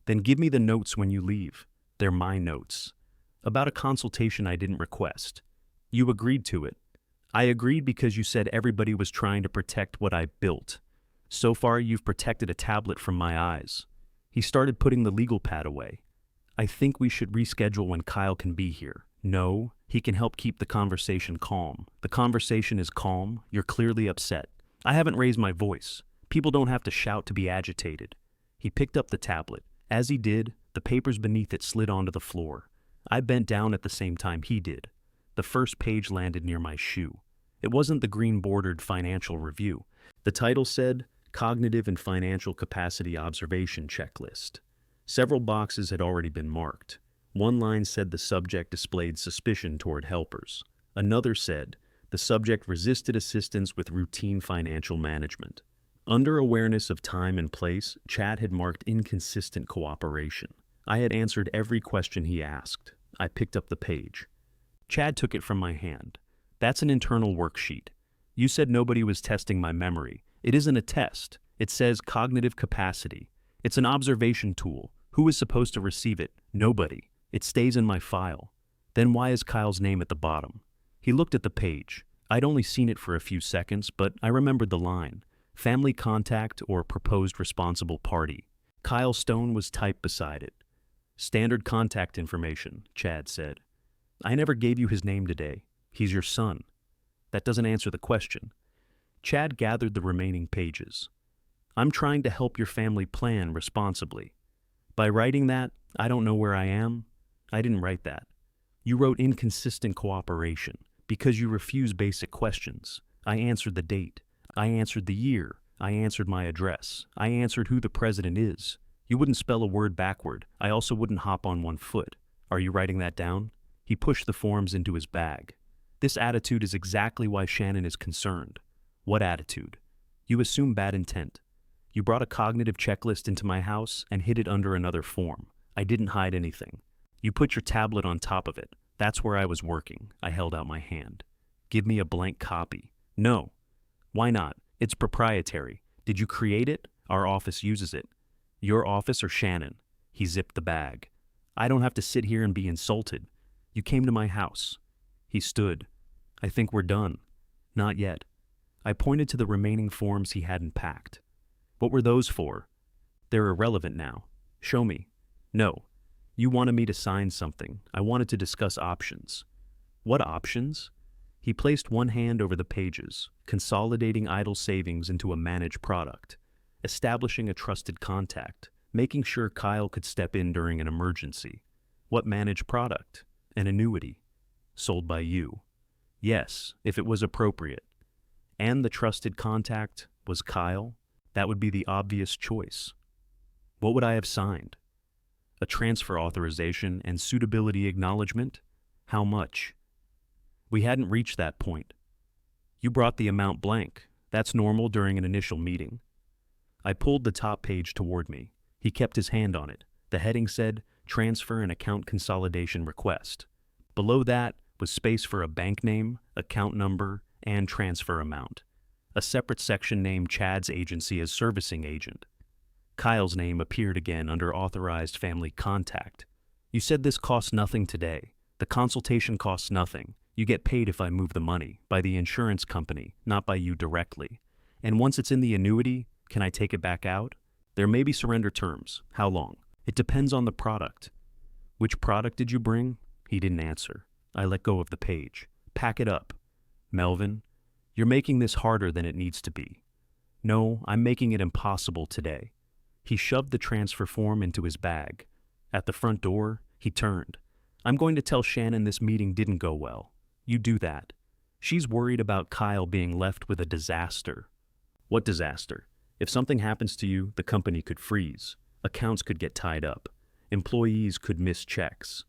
Then give me the notes when you leave. They're my notes. About a consultation I didn't request. You agreed to it. I agreed because you said everybody was trying to protect what I built. So far, you've protected a tablet from my eyes. He started putting the legal pad away. I think we should reschedule when Kyle can be here. No, he can help keep the conversation calm. The conversation is calm. You're clearly upset. I haven't raised my voice. People don't have to shout to be agitated. He picked up the tablet. As he did, the papers beneath it slid onto the floor. I bent down at the same time he did. The first page landed near my shoe. It wasn't the green-bordered financial review. The title said, Cognitive and Financial Capacity Observation Checklist. Several boxes had already been marked. One line said the subject displayed suspicion toward helpers. Another said, the subject resisted assistance with routine financial management. Under awareness of time and place, Chad had marked inconsistent cooperation. I had answered every question he asked. I picked up the page. Chad took it from my hand. That's an internal worksheet. You said nobody was testing my memory. It isn't a test. It says cognitive capacity. It's an observation tool. Who is supposed to receive it? Nobody. It stays in my file. Then why is Kyle's name at the bottom? He looked at the page. I'd only seen it for a few seconds, but I remembered the line. Family contact or proposed responsible party. Kyle Stone was typed beside it. Standard contact information, Chad said. I never gave you his name today. He's your son. That doesn't answer the question. Chad gathered the remaining pages. I'm trying to help your family plan responsibly. By writing that, I don't know where I am. I didn't write that. You wrote inconsistent cooperation because you refuse basic questions. I answered the date. I answered the year. I answered my address. I answered who the president is. You wouldn't spell a word backward. I also wouldn't hop on one foot. Are you writing that down? He pushed the forms into his bag. This attitude is exactly why Shannon is concerned. What attitude? You assume bad intent. You brought a cognitive checklist into my house and hid it under another form. I didn't hide anything. You put your tablet on top of it. That's where I was working. I held out my hand. Give me a blank copy. No. Why not? It's proprietary. Did you create it? Our office uses it. Your office or Shannon? He zipped the bag. I don't have to sit here and be insulted. You came to my house. He stood. I think we're done. Not yet. I pointed to the remaining forms he hadn't packed. What were those for? They're irrelevant now. Show me. No. You wanted me to sign something. I wanted to discuss options. What options? He placed one hand over the pages, consolidating idle savings into a managed product, establishing a trusted contact, making sure Kyle could step in during an emergency. What managed product? An annuity. Sold by you. Yes, if it was appropriate. And the trusted contact was Kyle? That would be the obvious choice. What would I have signed? A transfer authorization and suitability acknowledgement? How much? We hadn't reached that point. You brought the amount blank. That's normal during an initial meeting. I pulled the top page toward me. He kept his hand on it. The heading said, Transfer and Account Consolidation Request. Below that was space for a bank name, account number, and transfer amount. A separate section named Chad's agency as servicing agent. Kyle's name appeared again under authorized family contact. You said this costs nothing today. The consultation costs nothing. You get paid if I move the money, by the insurance company, not by you directly. And once it's in the annuity, can I take it back out? There may be surrender terms. How long? It depends on the product. Which product did you bring? He didn't answer. I let go of the page. Pack it up. Melvin, you're making this harder than it needs to be. No, I'm making it impossible today. He shoved the transfer form into his bag. At the front door, he turned. I'm going to tell Shannon this meeting didn't go well. You do that. She's worried about Kyle being left with a disaster. What disaster? If something happens to you, the company could freeze. Accounts could get tied up. Employees could miss checks.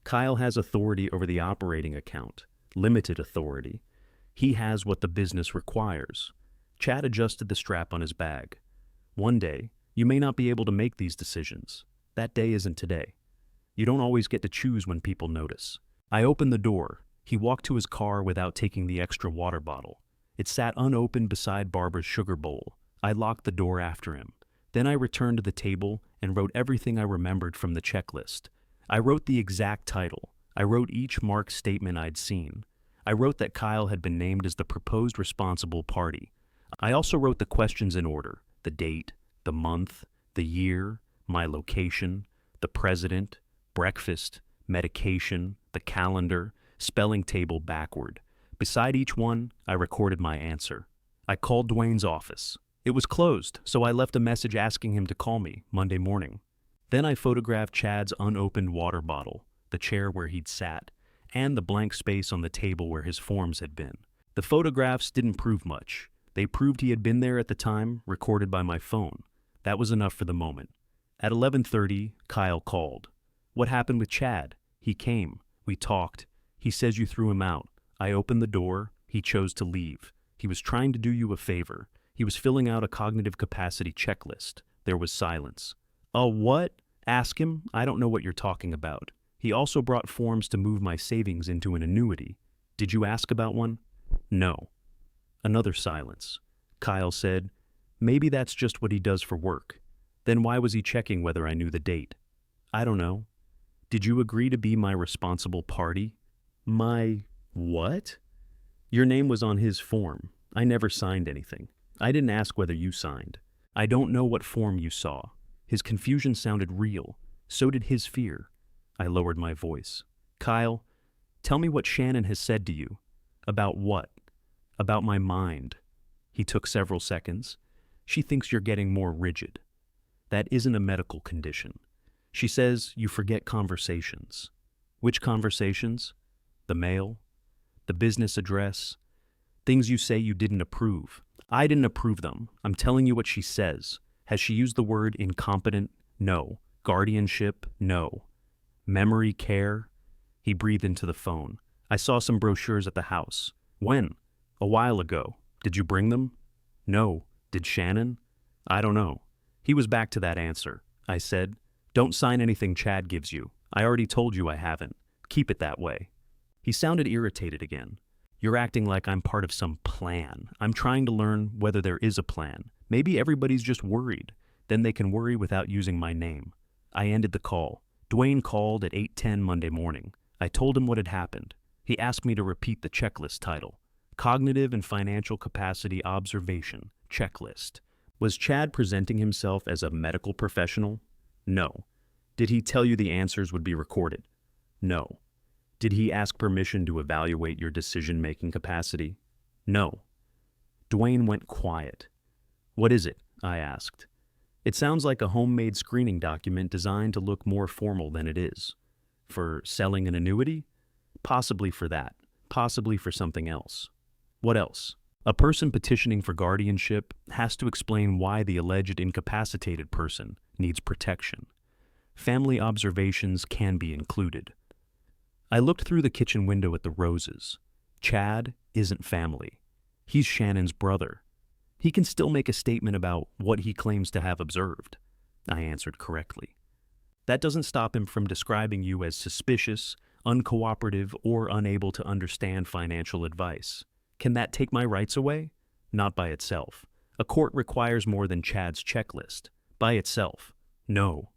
Kyle has authority over the operating account, limited authority. He has what the business requires. Chad adjusted the strap on his bag. One day, you may not be able to make these decisions. That day isn't today. You don't always get to choose when people notice. I opened the door. He walked to his car without taking the extra water bottle. It sat unopened beside Barbara's sugar bowl. I locked the door after him. Then I returned to the table and wrote everything I remembered from the checklist. I wrote the exact title. I wrote each marked statement I'd seen. I wrote that Kyle had been named as the proposed responsible party. I also wrote the questions in order: the date, the month, the year, my location, the president, breakfast, medication, the calendar, spelling table backward. Beside each one, I recorded my answer. I called Dwayne's office. It was closed, so I left a message asking him to call me Monday morning. Then I photographed Chad's unopened water bottle, the chair where he'd sat, and the blank space on the table where his forms had been. The photographs didn't prove much. They proved he had been there at the time, recorded by my phone. That was enough for the moment. At 11:30, Kyle called. "What happened with Chad?" "He came. We talked. He says you threw him out. I opened the door. He chose to leave. He was trying to do you a favor. He was filling out a cognitive capacity checklist." There was silence. "Oh, what?" "Ask him. I don't know what you're talking about. He also brought forms to move my savings into an annuity. Did you ask about one?" "No." Another silence. Kyle said, "Maybe that's just what he does for work." "Then why was he checking whether I knew the date?" "I don't know." "Did you agree to be my responsible party?" "My what?" "Your name was on his form. I never signed anything. I didn't ask whether you signed. I don't know what form you saw." His confusion sounded real. So did his fear. I lowered my voice. "Kyle, tell me what Shannon has said to you." "About what?" "About my mind." He took several seconds. "She thinks you're getting more rigid." "That isn't a medical condition. She says you forget conversations." "Which conversations?" "The mail, the business address, things you say you didn't approve." "I didn't approve them. I'm telling you what she says." "Has she used the word incompetent?" "No." "Guardianship?" "No." "Memory care?" He breathed into the phone. "I saw some brochures at the house." "When?" "A while ago." "Did you bring them?" "No." "Did Shannon?" "I don't know." He was back to that answer. I said, "Don't sign anything Chad gives you. I already told you I haven't. Keep it that way." He sounded irritated again. "You're acting like I'm part of some plan. I'm trying to learn whether there is a plan. Maybe everybody's just worried. Then they can worry without using my name." I ended the call. Dwayne called at 8:10 Monday morning. I told him what had happened. He asked me to repeat the checklist title: Cognitive and Financial Capacity Observation Checklist. Was Chad presenting himself as a medical professional? No. Did he tell you the answers would be recorded? No. Did he ask permission to evaluate your decision-making capacity? No. Dwayne went quiet. "What is it?" I asked. "It sounds like a homemade screening document designed to look more formal than it is." "For selling an annuity?" "Possibly for that. Possibly for something else." "What else?" "A person petitioning for guardianship has to explain why the alleged incapacitated person needs protection. Family observations can be included." I looked through the kitchen window at the roses. Chad isn't family. He's Shannon's brother. He can still make a statement about what he claims to have observed. I answered correctly. That doesn't stop him from describing you as suspicious, uncooperative, or unable to understand financial advice. Can that take my rights away? Not by itself. A court requires more than Chad's checklist. By itself. No.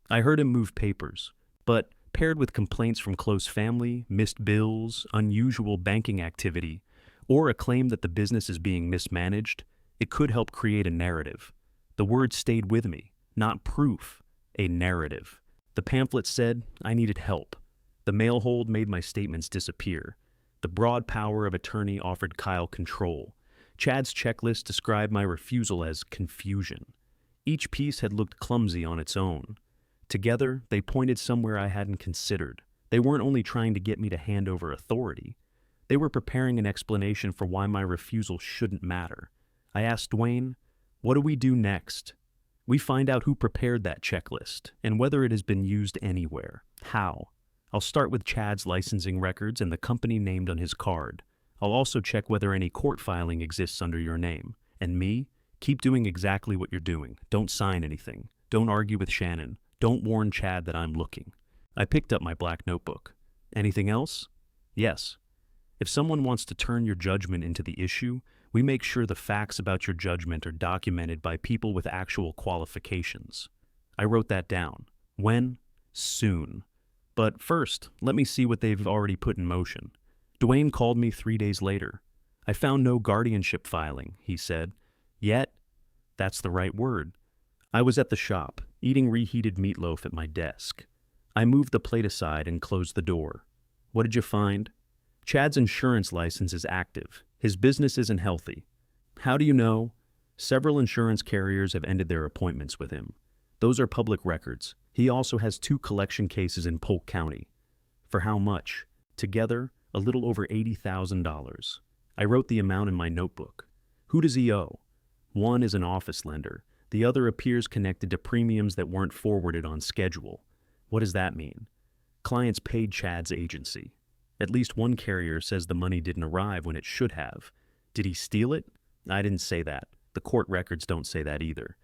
I heard him move papers, but paired with complaints from close family, missed bills, unusual banking activity, or a claim that the business is being mismanaged, it could help create a narrative. The word stayed with me, not proof, a narrative. The pamphlet said I needed help. The mail hold made my statements disappear. The broad power of attorney offered Kyle control. Chad's checklist described my refusal as confusion. Each piece had looked clumsy on its own. Together, they pointed somewhere I hadn't considered. They weren't only trying to get me to hand over authority. They were preparing an explanation for why my refusal shouldn't matter. I asked Dwayne, "What do we do next?" "We find out who prepared that checklist and whether it has been used anywhere. How?" I'll start with Chad's licensing records and the company named on his card. I'll also check whether any court filing exists under your name. And me? Keep doing exactly what you're doing. Don't sign anything. Don't argue with Shannon. Don't warn Chad that I'm looking. I picked up my black notebook. Anything else? Yes. If someone wants to turn your judgment into the issue, we make sure the facts about your judgment are documented by people with actual qualifications. I wrote that down. When? Soon. But first, let me see what they've already put in motion. Dwayne called me 3 days later. I found no guardianship filing, he said. Yet? That's the right word. I was at the shop, eating reheated meatloaf at my desk. I moved the plate aside and closed the door. What did you find? Chad's insurance license is active. His business isn't healthy. How do you know? Several insurance carriers have ended their appointments with him. Those are public records. He also has 2 collection cases in Polk County. For how much? Together, a little over $80,000. I wrote the amount in my notebook. Who does he owe? One is an office lender. The other appears connected to premiums that weren't forwarded on schedule. What does that mean? Clients paid Chad's agency. At least one carrier says the money didn't arrive when it should have. Did he steal it? I didn't say that. The court records don't say that either.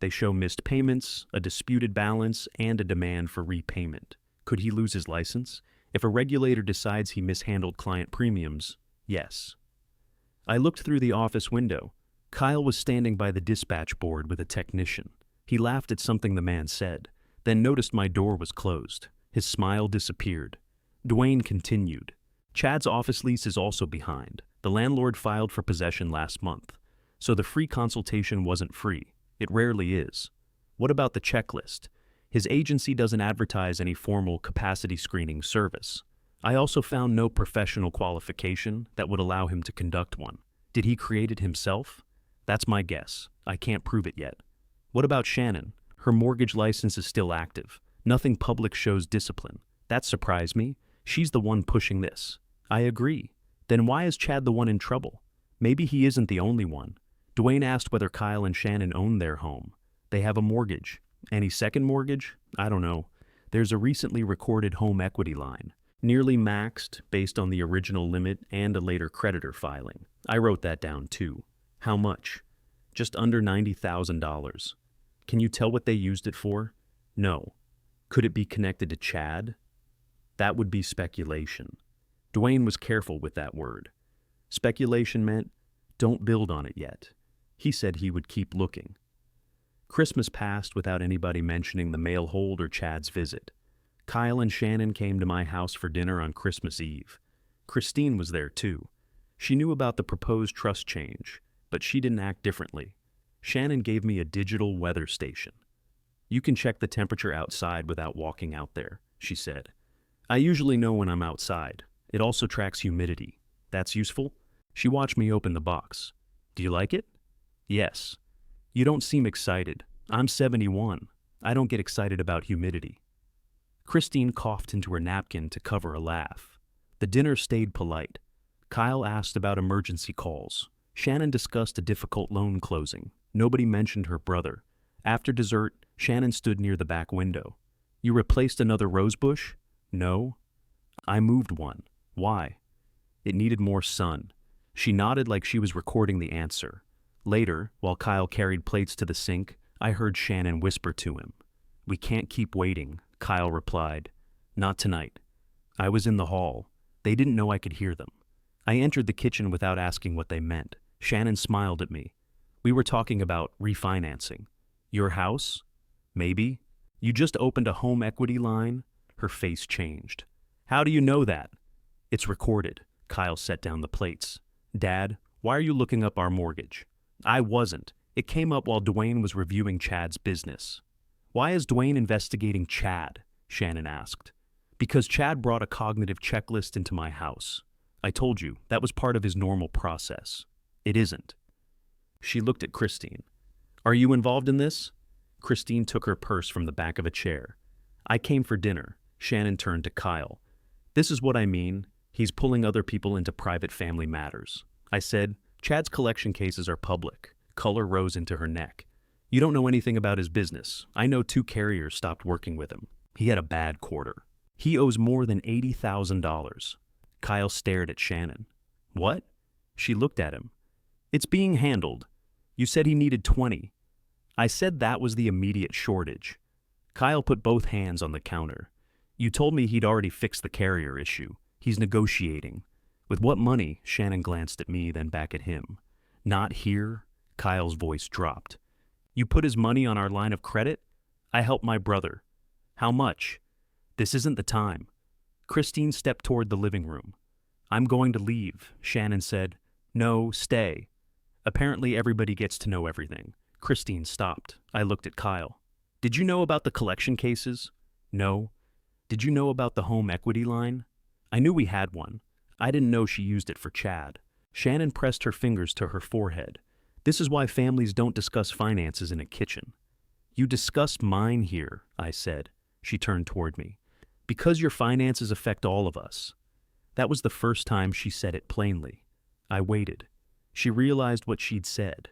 They show missed payments, a disputed balance, and a demand for repayment. Could he lose his license? If a regulator decides he mishandled client premiums, yes. I looked through the office window. Kyle was standing by the dispatch board with a technician. He laughed at something the man said, then noticed my door was closed. His smile disappeared. Dwayne continued. Chad's office lease is also behind. The landlord filed for possession last month. So the free consultation wasn't free. It rarely is. What about the checklist? His agency doesn't advertise any formal capacity screening service. I also found no professional qualification that would allow him to conduct one. Did he create it himself? That's my guess. I can't prove it yet. What about Shannon? Her mortgage license is still active. Nothing public shows discipline. That surprised me. She's the one pushing this. I agree. Then why is Chad the one in trouble? Maybe he isn't the only one. Dwayne asked whether Kyle and Shannon own their home. They have a mortgage. Any second mortgage? I don't know. There's a recently recorded home equity line, nearly maxed based on the original limit and a later creditor filing. I wrote that down too. How much? Just under $90,000. Can you tell what they used it for? No. Could it be connected to Chad? That would be speculation. Dwayne was careful with that word. Speculation meant, don't build on it yet. He said he would keep looking. Christmas passed without anybody mentioning the mail hold or Chad's visit. Kyle and Shannon came to my house for dinner on Christmas Eve. Christine was there too. She knew about the proposed trust change, but she didn't act differently. Shannon gave me a digital weather station. You can check the temperature outside without walking out there, she said. I usually know when I'm outside. It also tracks humidity. That's useful? She watched me open the box. Do you like it? Yes. You don't seem excited. I'm 71. I don't get excited about humidity. Christine coughed into her napkin to cover a laugh. The dinner stayed polite. Kyle asked about emergency calls. Shannon discussed a difficult loan closing. Nobody mentioned her brother. After dessert, Shannon stood near the back window. You replaced another rose bush? No. I moved one. Why? It needed more sun. She nodded like she was recording the answer. Later, while Kyle carried plates to the sink, I heard Shannon whisper to him. We can't keep waiting, Kyle replied. Not tonight. I was in the hall. They didn't know I could hear them. I entered the kitchen without asking what they meant. Shannon smiled at me. We were talking about refinancing. Your house? Maybe. You just opened a home equity line? Her face changed. How do you know that? It's recorded. Kyle set down the plates. Dad, why are you looking up our mortgage? I wasn't. It came up while Dwayne was reviewing Chad's business. Why is Dwayne investigating Chad? Shannon asked. Because Chad brought a cognitive checklist into my house. I told you, that was part of his normal process. It isn't. She looked at Christine. Are you involved in this? Christine took her purse from the back of a chair. I came for dinner. Shannon turned to Kyle. This is what I mean. He's pulling other people into private family matters. I said, Chad's collection cases are public. Color rose into her neck. You don't know anything about his business. I know 2 carriers stopped working with him. He had a bad quarter. He owes more than $80,000. Kyle stared at Shannon. What? She looked at him. It's being handled. You said he needed 20. I said that was the immediate shortage. Kyle put both hands on the counter. You told me he'd already fixed the carrier issue. He's negotiating. With what money? Shannon glanced at me, then back at him. Not here. Kyle's voice dropped. You put his money on our line of credit? I helped my brother. How much? This isn't the time. Christine stepped toward the living room. I'm going to leave, Shannon said. No, stay. Apparently everybody gets to know everything. Christine stopped. I looked at Kyle. Did you know about the collection cases? No. Did you know about the home equity line? I knew we had one. I didn't know she used it for Chad. Shannon pressed her fingers to her forehead. This is why families don't discuss finances in a kitchen. You discussed mine here, I said. She turned toward me. Because your finances affect all of us. That was the first time she said it plainly. I waited. She realized what she'd said.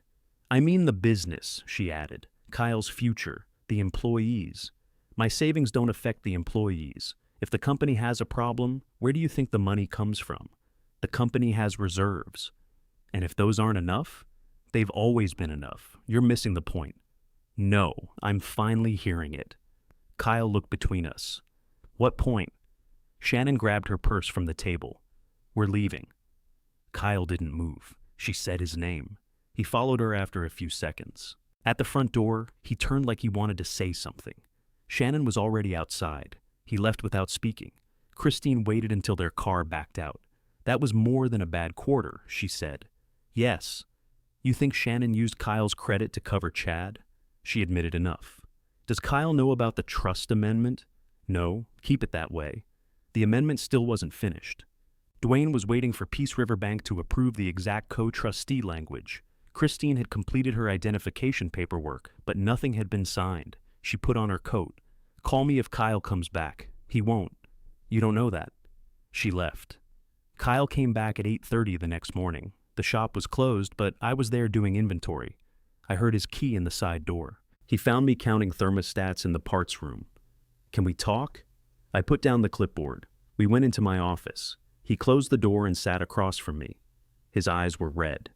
I mean the business, she added. Kyle's future, the employees. My savings don't affect the employees. If the company has a problem, where do you think the money comes from? The company has reserves. And if those aren't enough, they've always been enough. You're missing the point. No, I'm finally hearing it. Kyle looked between us. What point? Shannon grabbed her purse from the table. We're leaving. Kyle didn't move. She said his name. He followed her after a few seconds. At the front door, he turned like he wanted to say something. Shannon was already outside. He left without speaking. Christine waited until their car backed out. That was more than a bad quarter, she said. Yes. You think Shannon used Kyle's credit to cover Chad? She admitted enough. Does Kyle know about the trust amendment? No, keep it that way. The amendment still wasn't finished. Dwayne was waiting for Peace River Bank to approve the exact co-trustee language. Christine had completed her identification paperwork, but nothing had been signed. She put on her coat. Call me if Kyle comes back. He won't. You don't know that. She left. Kyle came back at 8:30 the next morning. The shop was closed, but I was there doing inventory. I heard his key in the side door. He found me counting thermostats in the parts room. Can we talk? I put down the clipboard. We went into my office. He closed the door and sat across from me. His eyes were red.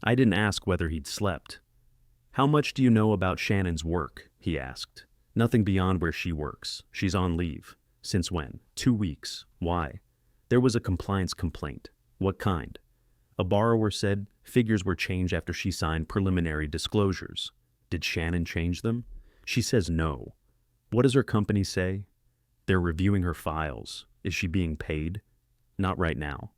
I didn't ask whether he'd slept. How much do you know about Shannon's work? He asked. Nothing beyond where she works. She's on leave. Since when? 2 weeks. Why? There was a compliance complaint. What kind? A borrower said figures were changed after she signed preliminary disclosures. Did Shannon change them? She says no. What does her company say? They're reviewing her files. Is she being paid? Not right now.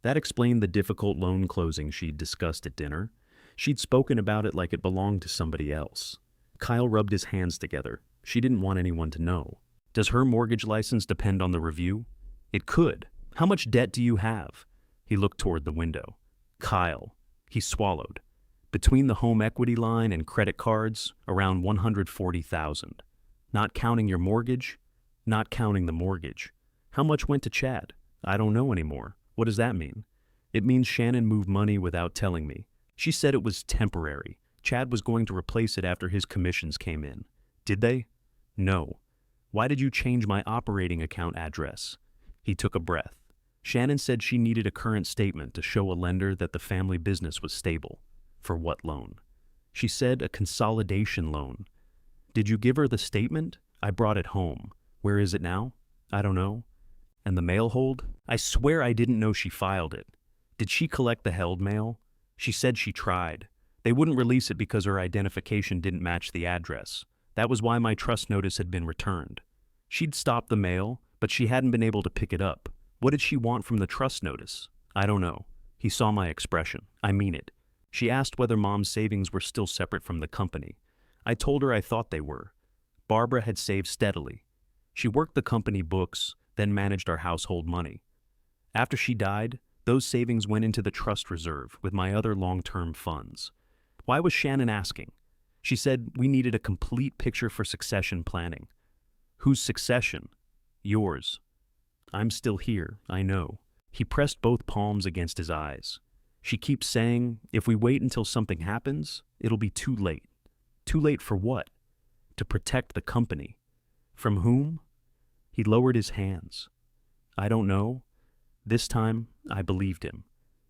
That explained the difficult loan closing she'd discussed at dinner. She'd spoken about it like it belonged to somebody else. Kyle rubbed his hands together. She didn't want anyone to know. Does her mortgage license depend on the review? It could. How much debt do you have? He looked toward the window. Kyle. He swallowed. Between the home equity line and credit cards, around $140,000. Not counting your mortgage? Not counting the mortgage. How much went to Chad? I don't know anymore. What does that mean? It means Shannon moved money without telling me. She said it was temporary. Chad was going to replace it after his commissions came in. Did they? No. Why did you change my operating account address? He took a breath. Shannon said she needed a current statement to show a lender that the family business was stable. For what loan? She said a consolidation loan. Did you give her the statement? I brought it home. Where is it now? I don't know. And the mail hold? I swear I didn't know she filed it. Did she collect the held mail? She said she tried. They wouldn't release it because her identification didn't match the address. That was why my trust notice had been returned. She'd stopped the mail, but she hadn't been able to pick it up. What did she want from the trust notice? I don't know. He saw my expression. I mean it. She asked whether Mom's savings were still separate from the company. I told her I thought they were. Barbara had saved steadily. She worked the company books, then managed our household money. After she died, those savings went into the trust reserve with my other long-term funds. Why was Shannon asking? She said we needed a complete picture for succession planning. Whose succession? Yours. I'm still here, I know. He pressed both palms against his eyes. She keeps saying, if we wait until something happens, it'll be too late. Too late for what? To protect the company. From whom? He lowered his hands. I don't know. This time, I believed him.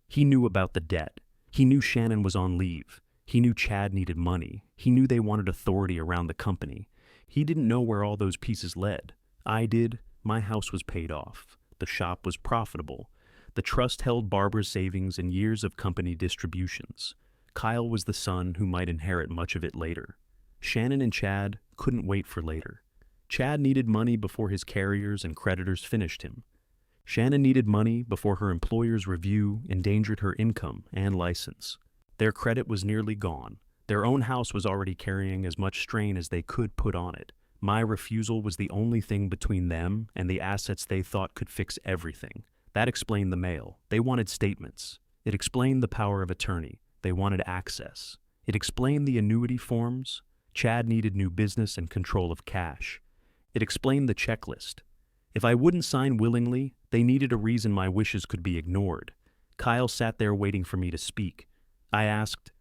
He knew about the debt. He knew Shannon was on leave. He knew Chad needed money. He knew they wanted authority around the company. He didn't know where all those pieces led. I did. My house was paid off. The shop was profitable. The trust held Barbara's savings and years of company distributions. Kyle was the son who might inherit much of it later. Shannon and Chad couldn't wait for later. Chad needed money before his carriers and creditors finished him. Shannon needed money before her employer's review endangered her income and license. Their credit was nearly gone. Their own house was already carrying as much strain as they could put on it. My refusal was the only thing between them and the assets they thought could fix everything. That explained the mail. They wanted statements. It explained the power of attorney. They wanted access. It explained the annuity forms. Chad needed new business and control of cash. It explained the checklist. If I wouldn't sign willingly, they needed a reason my wishes could be ignored. Kyle sat there waiting for me to speak. I asked,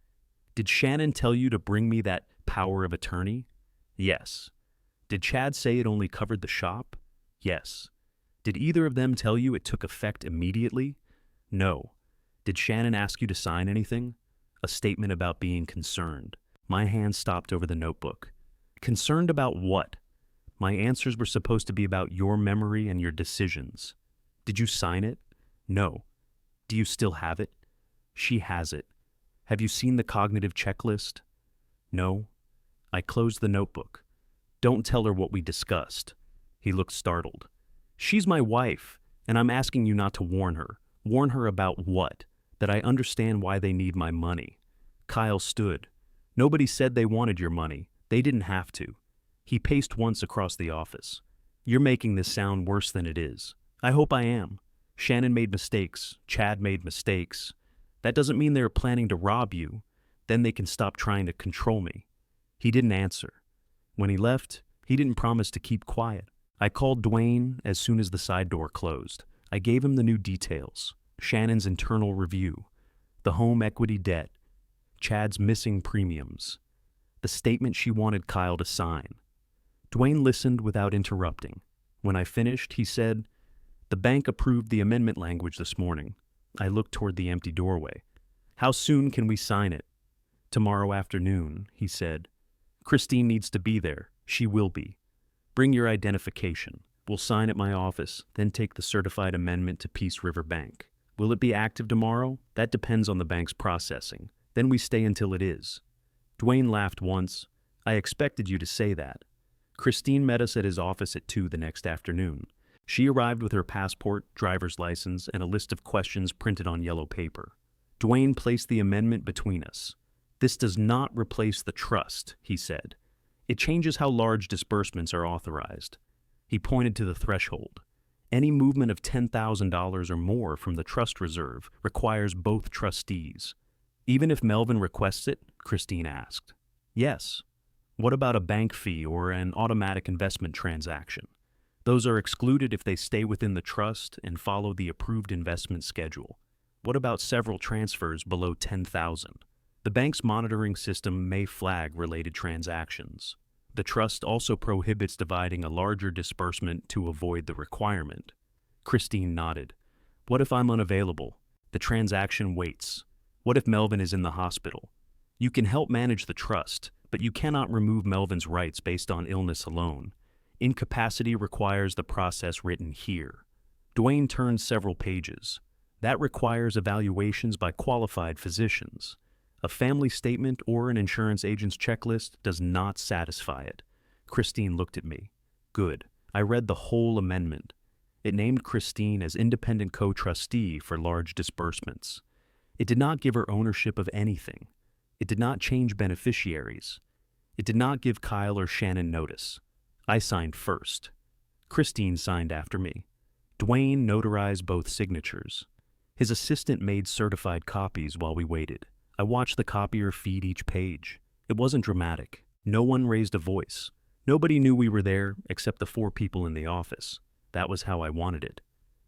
"Did Shannon tell you to bring me that power of attorney?" "Yes." "Did Chad say it only covered the shop?" "Yes." "Did either of them tell you it took effect immediately?" "No." "Did Shannon ask you to sign anything?" "A statement about being concerned." My hand stopped over the notebook. "Concerned about what?" "My answers were supposed to be about your memory and your decisions." "Did you sign it?" "No." "Do you still have it?" "She has it." "Have you seen the cognitive checklist?" "No." I closed the notebook. "Don't tell her what we discussed." He looked startled. "She's my wife, and I'm asking you not to warn her. Warn her about what? That I understand why they need my money." Kyle stood. "Nobody said they wanted your money. They didn't have to." He paced once across the office. "You're making this sound worse than it is. I hope I am. Shannon made mistakes. Chad made mistakes. That doesn't mean they're planning to rob you. Then they can stop trying to control me." He didn't answer. When he left, he didn't promise to keep quiet. I called Dwayne as soon as the side door closed. I gave him the new details. Shannon's internal review. The home equity debt. Chad's missing premiums. The statement she wanted Kyle to sign. Dwayne listened without interrupting. When I finished, he said, "The bank approved the amendment language this morning." I looked toward the empty doorway. "How soon can we sign it?" "Tomorrow afternoon," he said. "Christine needs to be there. She will be. Bring your identification. We'll sign at my office, then take the certified amendment to Peace River Bank. Will it be active tomorrow? That depends on the bank's processing. Then we stay until it is." Dwayne laughed once. "I expected you to say that." Christine met us at his office at 2 the next afternoon. She arrived with her passport, driver's license, and a list of questions printed on yellow paper. Dwayne placed the amendment between us. "This does not replace the trust," he said. "It changes how large disbursements are authorized." He pointed to the threshold. "Any movement of $10,000 or more from the trust reserve requires both trustees." "Even if Melvin requests it?" Christine asked. "Yes." "What about a bank fee or an automatic investment transaction?" "Those are excluded if they stay within the trust and follow the approved investment schedule." "What about several transfers below $10,000? "The bank's monitoring system may flag related transactions." "The trust also prohibits dividing a larger disbursement to avoid the requirement." Christine nodded. "What if I'm unavailable? The transaction waits. What if Melvin is in the hospital? You can help manage the trust, but you cannot remove Melvin's rights based on illness alone. Incapacity requires the process written here." Dwayne turned several pages. "That requires evaluations by qualified physicians. A family statement or an insurance agent's checklist does not satisfy it." Christine looked at me. "Good." I read the whole amendment. It named Christine as independent co-trustee for large disbursements. It did not give her ownership of anything. It did not change beneficiaries. It did not give Kyle or Shannon notice. I signed first. Christine signed after me. Dwayne notarized both signatures. His assistant made certified copies while we waited. I watched the copier feed each page. It wasn't dramatic. No one raised a voice. Nobody knew we were there except the 4 people in the office. That was how I wanted it.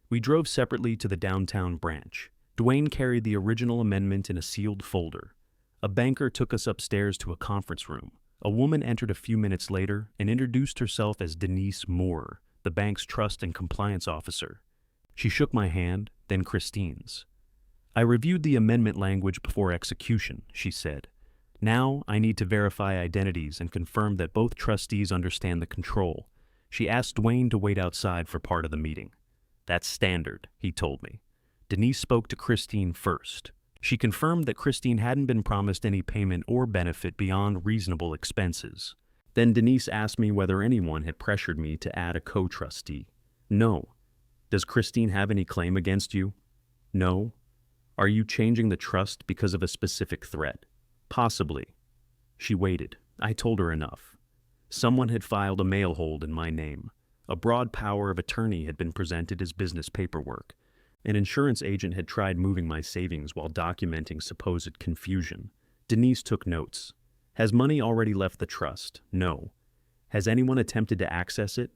We drove separately to the downtown branch. Dwayne carried the original amendment in a sealed folder. A banker took us upstairs to a conference room. A woman entered a few minutes later and introduced herself as Denise Moore, the bank's trust and compliance officer. She shook my hand, then Christine's. I reviewed the amendment language before execution, she said. Now I need to verify identities and confirm that both trustees understand the control. She asked Dwayne to wait outside for part of the meeting. That's standard, he told me. Denise spoke to Christine first. She confirmed that Christine hadn't been promised any payment or benefit beyond reasonable expenses. Then Denise asked me whether anyone had pressured me to add a co-trustee. No. Does Christine have any claim against you? No. Are you changing the trust because of a specific threat? Possibly. She waited. I told her enough. Someone had filed a mail hold in my name. A broad power of attorney had been presented as business paperwork. An insurance agent had tried moving my savings while documenting supposed confusion. Denise took notes. Has money already left the trust? No. Has anyone attempted to access it?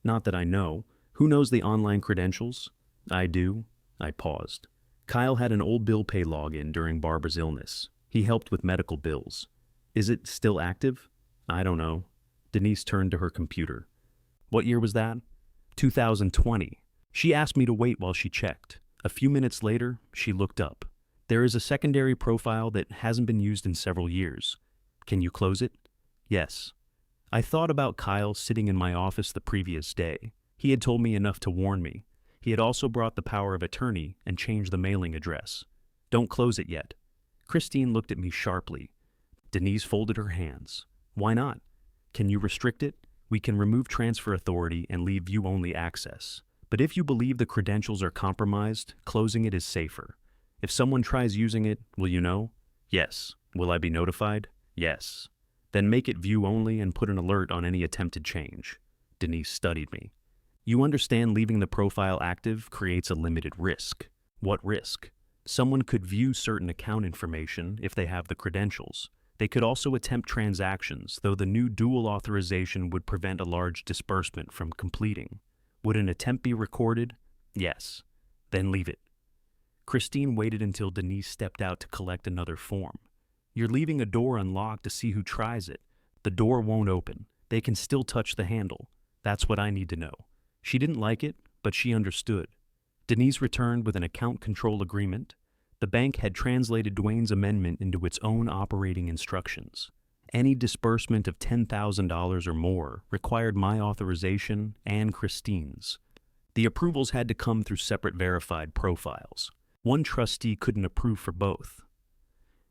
Not that I know. Who knows the online credentials? I do. I paused. Kyle had an old bill pay login during Barbara's illness. He helped with medical bills. Is it still active? I don't know. Denise turned to her computer. What year was that? 2020. She asked me to wait while she checked. A few minutes later, she looked up. There is a secondary profile that hasn't been used in several years. Can you close it? Yes. I thought about Kyle sitting in my office the previous day. He had told me enough to warn me. He had also brought the power of attorney and changed the mailing address. Don't close it yet. Christine looked at me sharply. Denise folded her hands. Why not? Can you restrict it? We can remove transfer authority and leave view-only access. But if you believe the credentials are compromised, closing it is safer. If someone tries using it, will you know? Yes. Will I be notified? Yes. Then make it view-only and put an alert on any attempted change. Denise studied me. You understand leaving the profile active creates a limited risk. What risk? Someone could view certain account information if they have the credentials. They could also attempt transactions, though the new dual authorization would prevent a large disbursement from completing. Would an attempt be recorded? Yes. Then leave it. Christine waited until Denise stepped out to collect another form. You're leaving a door unlocked to see who tries it. The door won't open. They can still touch the handle. That's what I need to know. She didn't like it, but she understood. Denise returned with an account control agreement. The bank had translated Dwayne's amendment into its own operating instructions. Any disbursement of $10,000 or more required my authorization and Christine's. The approvals had to come through separate verified profiles. One trustee couldn't approve for both.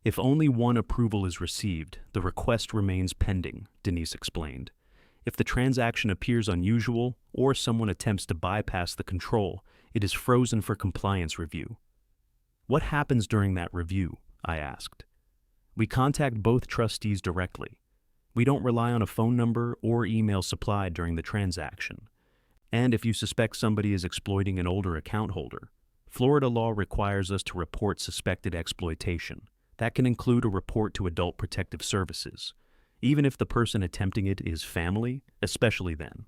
If only one approval is received, the request remains pending, Denise explained. If the transaction appears unusual or someone attempts to bypass the control, it is frozen for compliance review. What happens during that review? I asked. We contact both trustees directly. We don't rely on a phone number or email supplied during the transaction. And if you suspect somebody is exploiting an older account holder, Florida law requires us to report suspected exploitation. That can include a report to Adult Protective Services. Even if the person attempting it is family, especially then.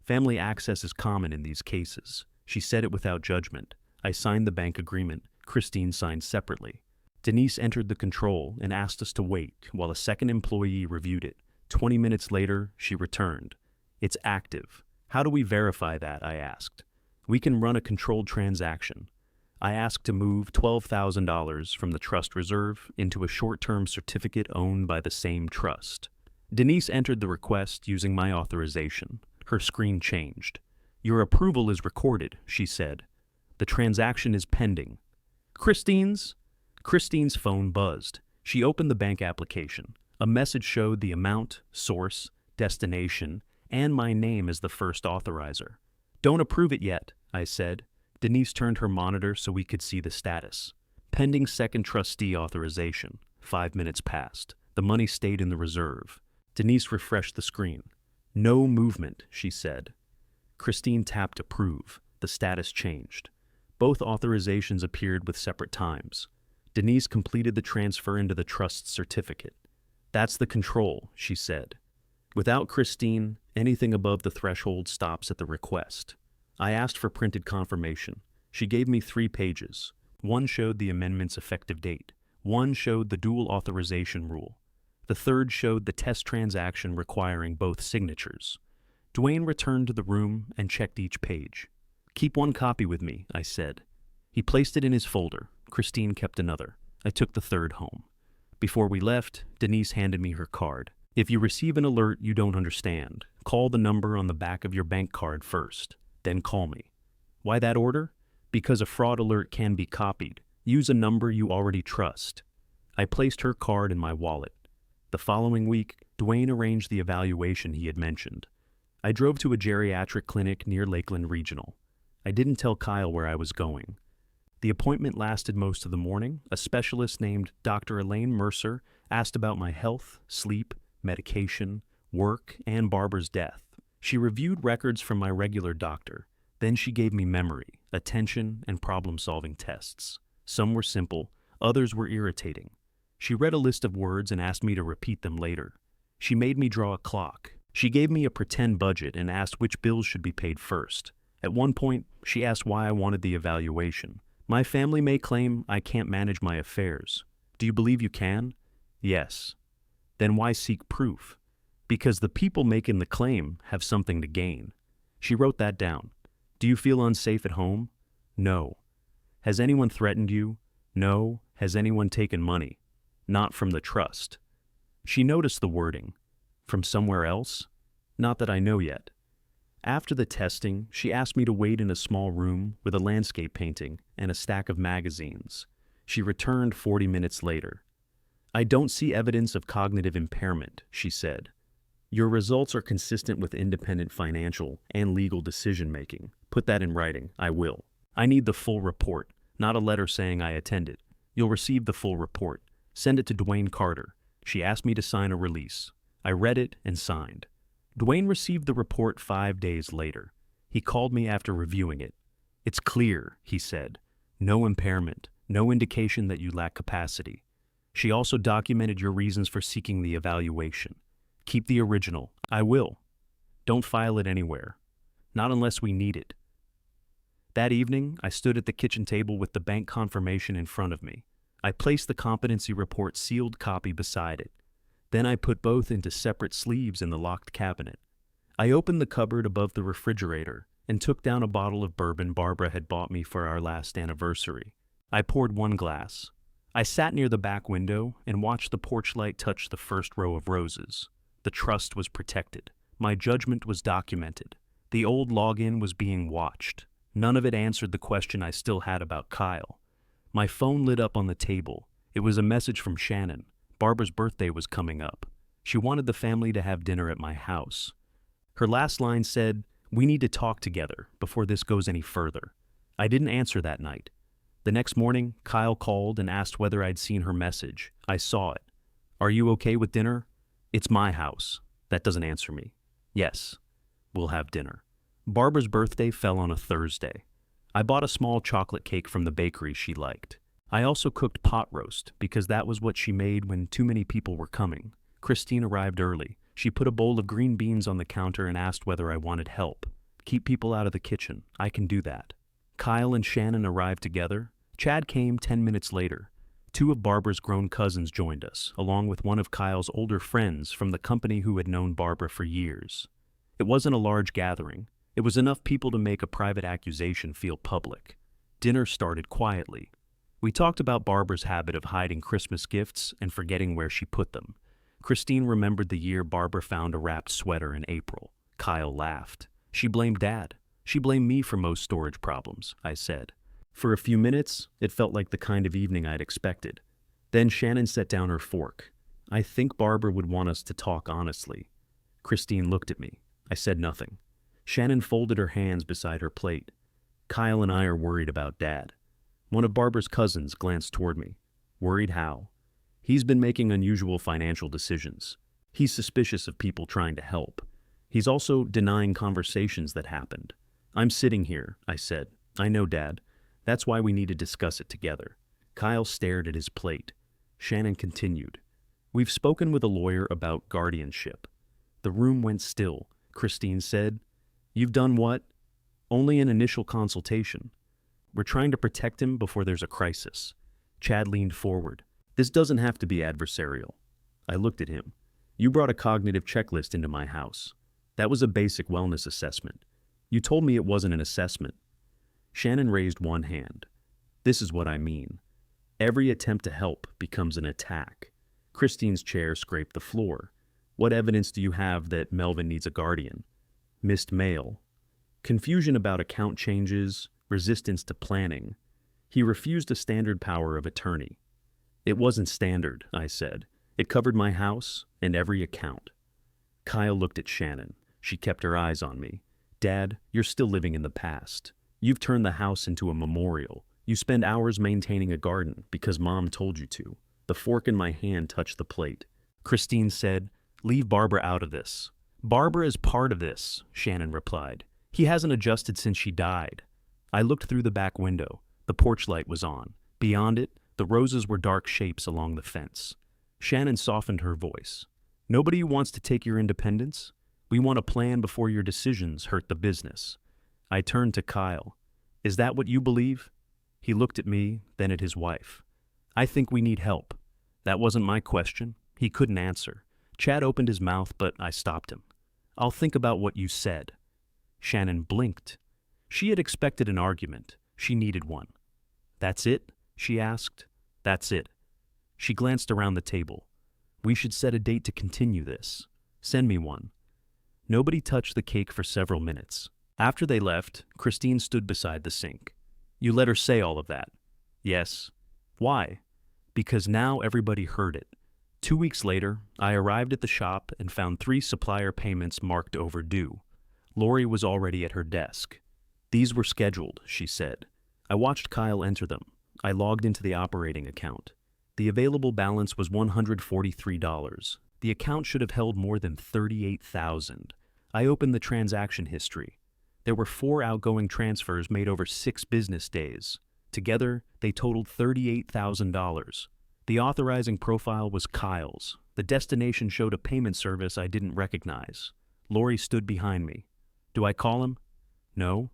Family access is common in these cases. She said it without judgment. I signed the bank agreement. Christine signed separately. Denise entered the control and asked us to wait while a second employee reviewed it. 20 minutes later, she returned. It's active. How do we verify that? I asked. We can run a controlled transaction. I asked to move $12,000 from the trust reserve into a short-term certificate owned by the same trust. Denise entered the request using my authorization. Her screen changed. Your approval is recorded, she said. The transaction is pending. Christine's phone buzzed. She opened the bank application. A message showed the amount, source, destination, and my name as the first authorizer. Don't approve it yet, I said. Denise turned her monitor so we could see the status. Pending second trustee authorization. 5 minutes passed. The money stayed in the reserve. Denise refreshed the screen. No movement, she said. Christine tapped approve. The status changed. Both authorizations appeared with separate times. Denise completed the transfer into the trust certificate. That's the control, she said. Without Christine, anything above the threshold stops at the request. I asked for printed confirmation. She gave me 3 pages. One showed the amendment's effective date. One showed the dual authorization rule. The third showed the test transaction requiring both signatures. Dwayne returned to the room and checked each page. "Keep one copy with me," I said. He placed it in his folder. Christine kept another. I took the third home. Before we left, Denise handed me her card. "If you receive an alert you don't understand, call the number on the back of your bank card first, then call me." Why that order? Because a fraud alert can be copied. Use a number you already trust. I placed her card in my wallet. The following week, Dwayne arranged the evaluation he had mentioned. I drove to a geriatric clinic near Lakeland Regional. I didn't tell Kyle where I was going. The appointment lasted most of the morning. A specialist named Dr. Elaine Mercer asked about my health, sleep, medication, work, and Barbara's death. She reviewed records from my regular doctor. Then she gave me memory, attention, and problem-solving tests. Some were simple, others were irritating. She read a list of words and asked me to repeat them later. She made me draw a clock. She gave me a pretend budget and asked which bills should be paid first. At one point, she asked why I wanted the evaluation. "My family may claim I can't manage my affairs. Do you believe you can?" "Yes." "Then why seek proof?" "Because the people making the claim have something to gain." She wrote that down. "Do you feel unsafe at home?" "No." "Has anyone threatened you?" "No." "Has anyone taken money?" "Not from the trust." She noticed the wording. "From somewhere else?" "Not that I know yet." After the testing, she asked me to wait in a small room with a landscape painting and a stack of magazines. She returned 40 minutes later. "I don't see evidence of cognitive impairment," she said. "Your results are consistent with independent financial and legal decision-making. Put that in writing." "I will. I need the full report, not a letter saying I attended." "You'll receive the full report. Send it to Dwayne Carter." She asked me to sign a release. I read it and signed. Dwayne received the report 5 days later. He called me after reviewing it. "It's clear," he said. "No impairment, no indication that you lack capacity." She also documented your reasons for seeking the evaluation. "Keep the original." "I will." "Don't file it anywhere. Not unless we need it." That evening, I stood at the kitchen table with the bank confirmation in front of me. I placed the competency report sealed copy beside it. Then I put both into separate sleeves in the locked cabinet. I opened the cupboard above the refrigerator and took down a bottle of bourbon Barbara had bought me for our last anniversary. I poured one glass. I sat near the back window and watched the porch light touch the first row of roses. The trust was protected. My judgment was documented. The old login was being watched. None of it answered the question I still had about Kyle. My phone lit up on the table. It was a message from Shannon. Barbara's birthday was coming up. She wanted the family to have dinner at my house. Her last line said, "We need to talk together before this goes any further." I didn't answer that night. The next morning, Kyle called and asked whether I'd seen her message. I saw it. "Are you okay with dinner?" "It's my house." That doesn't answer me. "Yes, we'll have dinner." Barbara's birthday fell on a Thursday. I bought a small chocolate cake from the bakery she liked. I also cooked pot roast because that was what she made when too many people were coming. Christine arrived early. She put a bowl of green beans on the counter and asked whether I wanted help. "Keep people out of the kitchen. I can do that." Kyle and Shannon arrived together. Chad came 10 minutes later. 2 of Barbara's grown cousins joined us, along with one of Kyle's older friends from the company who had known Barbara for years. It wasn't a large gathering. It was enough people to make a private accusation feel public. Dinner started quietly. We talked about Barbara's habit of hiding Christmas gifts and forgetting where she put them. Christine remembered the year Barbara found a wrapped sweater in April. Kyle laughed. She blamed Dad. "She blamed me for most storage problems," I said. For a few minutes, it felt like the kind of evening I'd expected. Then Shannon set down her fork. "I think Barbara would want us to talk honestly." Christine looked at me. I said nothing. Shannon folded her hands beside her plate. "Kyle and I are worried about Dad." One of Barbara's cousins glanced toward me. "Worried how?" "He's been making unusual financial decisions. He's suspicious of people trying to help. He's also denying conversations that happened." "I'm sitting here," I said. "I know, Dad. That's why we need to discuss it together." Kyle stared at his plate. Shannon continued. "We've spoken with a lawyer about guardianship." The room went still. Christine said, "You've done what?" "Only an initial consultation. We're trying to protect him before there's a crisis." Chad leaned forward. "This doesn't have to be adversarial." I looked at him. "You brought a cognitive checklist into my house." That was a basic wellness assessment. You told me it wasn't an assessment. Shannon raised one hand. This is what I mean. Every attempt to help becomes an attack. Christine's chair scraped the floor. What evidence do you have that Melvin needs a guardian? Missed mail. Confusion about account changes, resistance to planning. He refused a standard power of attorney. It wasn't standard, I said. It covered my house and every account. Kyle looked at Shannon. She kept her eyes on me. Dad, you're still living in the past. You've turned the house into a memorial. You spend hours maintaining a garden because Mom told you to. The fork in my hand touched the plate. Christine said, "Leave Barbara out of this." "Barbara is part of this," Shannon replied. "He hasn't adjusted since she died." I looked through the back window. The porch light was on. Beyond it, the roses were dark shapes along the fence. Shannon softened her voice. "Nobody wants to take your independence. We want a plan before your decisions hurt the business." I turned to Kyle. "Is that what you believe?" He looked at me, then at his wife. "I think we need help." That wasn't my question. He couldn't answer. Chad opened his mouth, but I stopped him. "I'll think about what you said." Shannon blinked. She had expected an argument. She needed one. "That's it?" she asked. "That's it." She glanced around the table. "We should set a date to continue this. Send me one." Nobody touched the cake for several minutes. After they left, Christine stood beside the sink. "You let her say all of that?" "Yes." "Why?" "Because now everybody heard it." 2 weeks later, I arrived at the shop and found 3 supplier payments marked overdue. Lori was already at her desk. "These were scheduled," she said. I watched Kyle enter them. I logged into the operating account. The available balance was $143. The account should have held more than $38,000. I opened the transaction history. There were 4 outgoing transfers made over 6 business days. Together, they totaled $38,000. The authorizing profile was Kyle's. The destination showed a payment service I didn't recognize. Lori stood behind me. "Do I call him?" "No."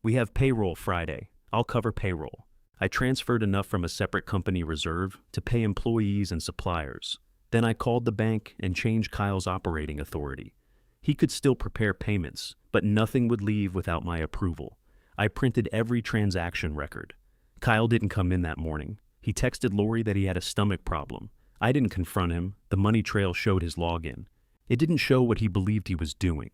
"We have payroll Friday. I'll cover payroll." I transferred enough from a separate company reserve to pay employees and suppliers. Then I called the bank and changed Kyle's operating authority. He could still prepare payments, but nothing would leave without my approval. I printed every transaction record. Kyle didn't come in that morning. He texted Lori that he had a stomach problem. I didn't confront him. The money trail showed his login. It didn't show what he believed he was doing.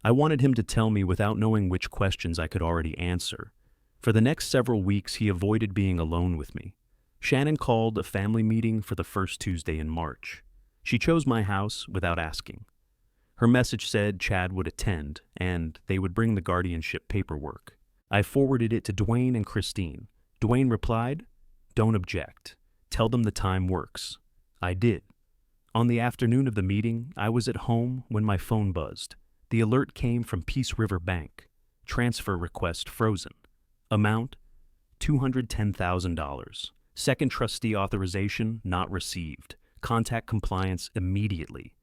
I wanted him to tell me without knowing which questions I could already answer. For the next several weeks, he avoided being alone with me. Shannon called a family meeting for the first Tuesday in March. She chose my house without asking. Her message said Chad would attend, and they would bring the guardianship paperwork. I forwarded it to Dwayne and Christine. Dwayne replied, "Don't object. Tell them the time works." I did. On the afternoon of the meeting, I was at home when my phone buzzed. The alert came from Peace River Bank. Transfer request frozen. Amount, $210,000. Second trustee authorization not received. Contact compliance immediately.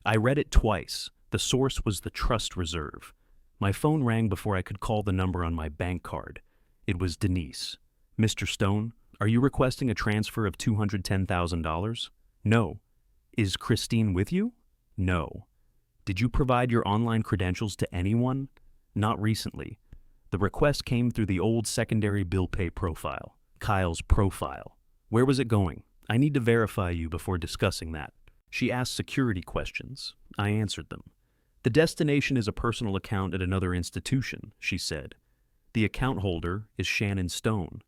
I read it twice. The source was the trust reserve. My phone rang before I could call the number on my bank card. It was Denise. "Mr. Stone, are you requesting a transfer of $210,000? "No." "Is Christine with you?" "No." "Did you provide your online credentials to anyone?" "Not recently." The request came through the old secondary bill pay profile, Kyle's profile. "Where was it going? I need to verify you before discussing that." She asked security questions. I answered them. "The destination is a personal account at another institution," she said. "The account holder is Shannon Stone."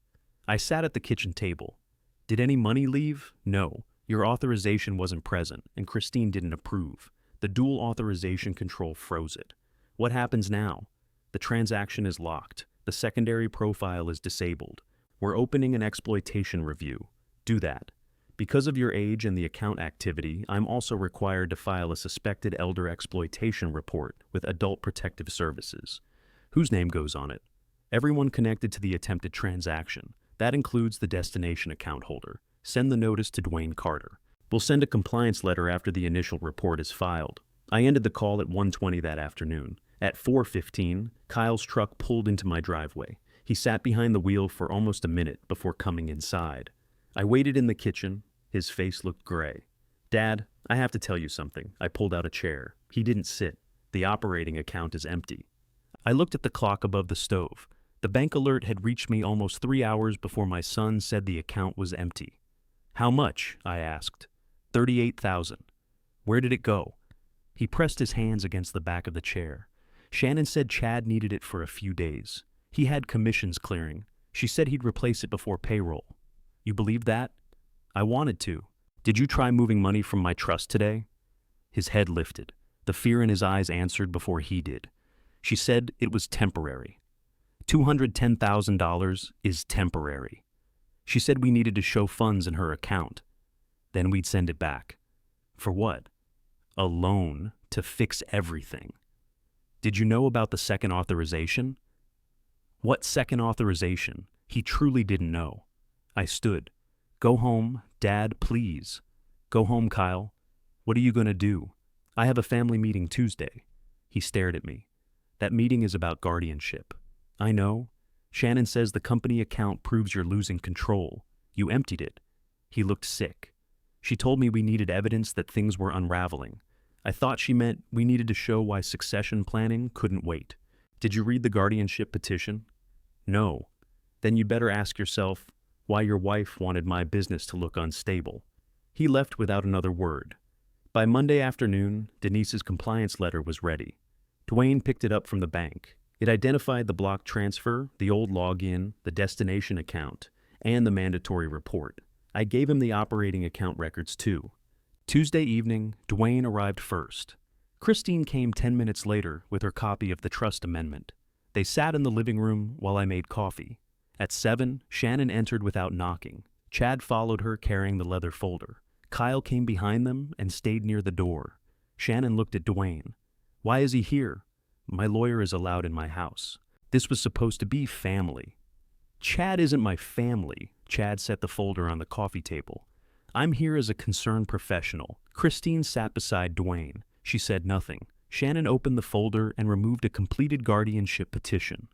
I sat at the kitchen table. "Did any money leave?" "No. Your authorization wasn't present, and Christine didn't approve. The dual authorization control froze it. What happens now?" "The transaction is locked. The secondary profile is disabled. We're opening an exploitation review." "Do that." "Because of your age and the account activity, I'm also required to file a suspected elder exploitation report with Adult Protective Services." "Whose name goes on it?" "Everyone connected to the attempted transaction. That includes the destination account holder. Send the notice to Dwayne Carter. We'll send a compliance letter after the initial report is filed." I ended the call at 1:20 that afternoon. At 4:15, Kyle's truck pulled into my driveway. He sat behind the wheel for almost a minute before coming inside. I waited in the kitchen. His face looked gray. "Dad, I have to tell you something." I pulled out a chair. He didn't sit. The operating account is empty. I looked at the clock above the stove. The bank alert had reached me almost 3 hours before my son said the account was empty. How much? I asked. 38,000. Where did it go? He pressed his hands against the back of the chair. Shannon said Chad needed it for a few days. He had commissions clearing. She said he'd replace it before payroll. You believe that? I wanted to. Did you try moving money from my trust today? His head lifted. The fear in his eyes answered before he did. She said it was temporary. $210,000 is temporary. She said we needed to show funds in her account. Then we'd send it back. For what? A loan to fix everything. Did you know about the second authorization? What second authorization? He truly didn't know. I stood. Go home, Dad, please. Go home, Kyle. What are you going to do? I have a family meeting Tuesday. He stared at me. That meeting is about guardianship. I know. Shannon says the company account proves you're losing control. You emptied it. He looked sick. She told me we needed evidence that things were unraveling. I thought she meant we needed to show why succession planning couldn't wait. Did you read the guardianship petition? No. Then you'd better ask yourself why your wife wanted my business to look unstable. He left without another word. By Monday afternoon, Denise's compliance letter was ready. Dwayne picked it up from the bank. It identified the block transfer, the old login, the destination account, and the mandatory report. I gave him the operating account records too. Tuesday evening, Dwayne arrived first. Christine came 10 minutes later with her copy of the trust amendment. They sat in the living room while I made coffee. At 7, Shannon entered without knocking. Chad followed her carrying the leather folder. Kyle came behind them and stayed near the door. Shannon looked at Dwayne. Why is he here? My lawyer is allowed in my house. This was supposed to be family. Chad isn't my family. Chad set the folder on the coffee table. I'm here as a concerned professional. Christine sat beside Dwayne. She said nothing. Shannon opened the folder and removed a completed guardianship petition.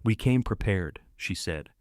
We came prepared, she said.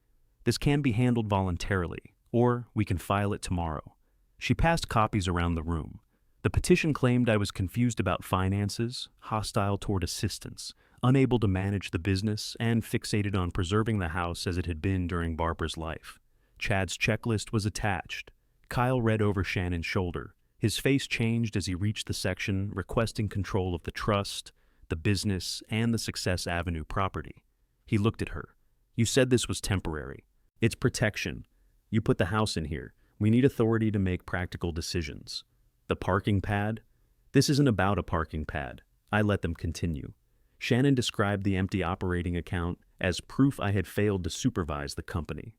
This can be handled voluntarily, or we can file it tomorrow. She passed copies around the room. The petition claimed I was confused about finances, hostile toward assistance, unable to manage the business, and fixated on preserving the house as it had been during Barbara's life. Chad's checklist was attached. Kyle read over Shannon's shoulder. His face changed as he reached the section requesting control of the trust, the business, and the Success Avenue property. He looked at her. You said this was temporary. It's protection. You put the house in here. We need authority to make practical decisions. The parking pad? This isn't about a parking pad. I let them continue. Shannon described the empty operating account as proof I had failed to supervise the company.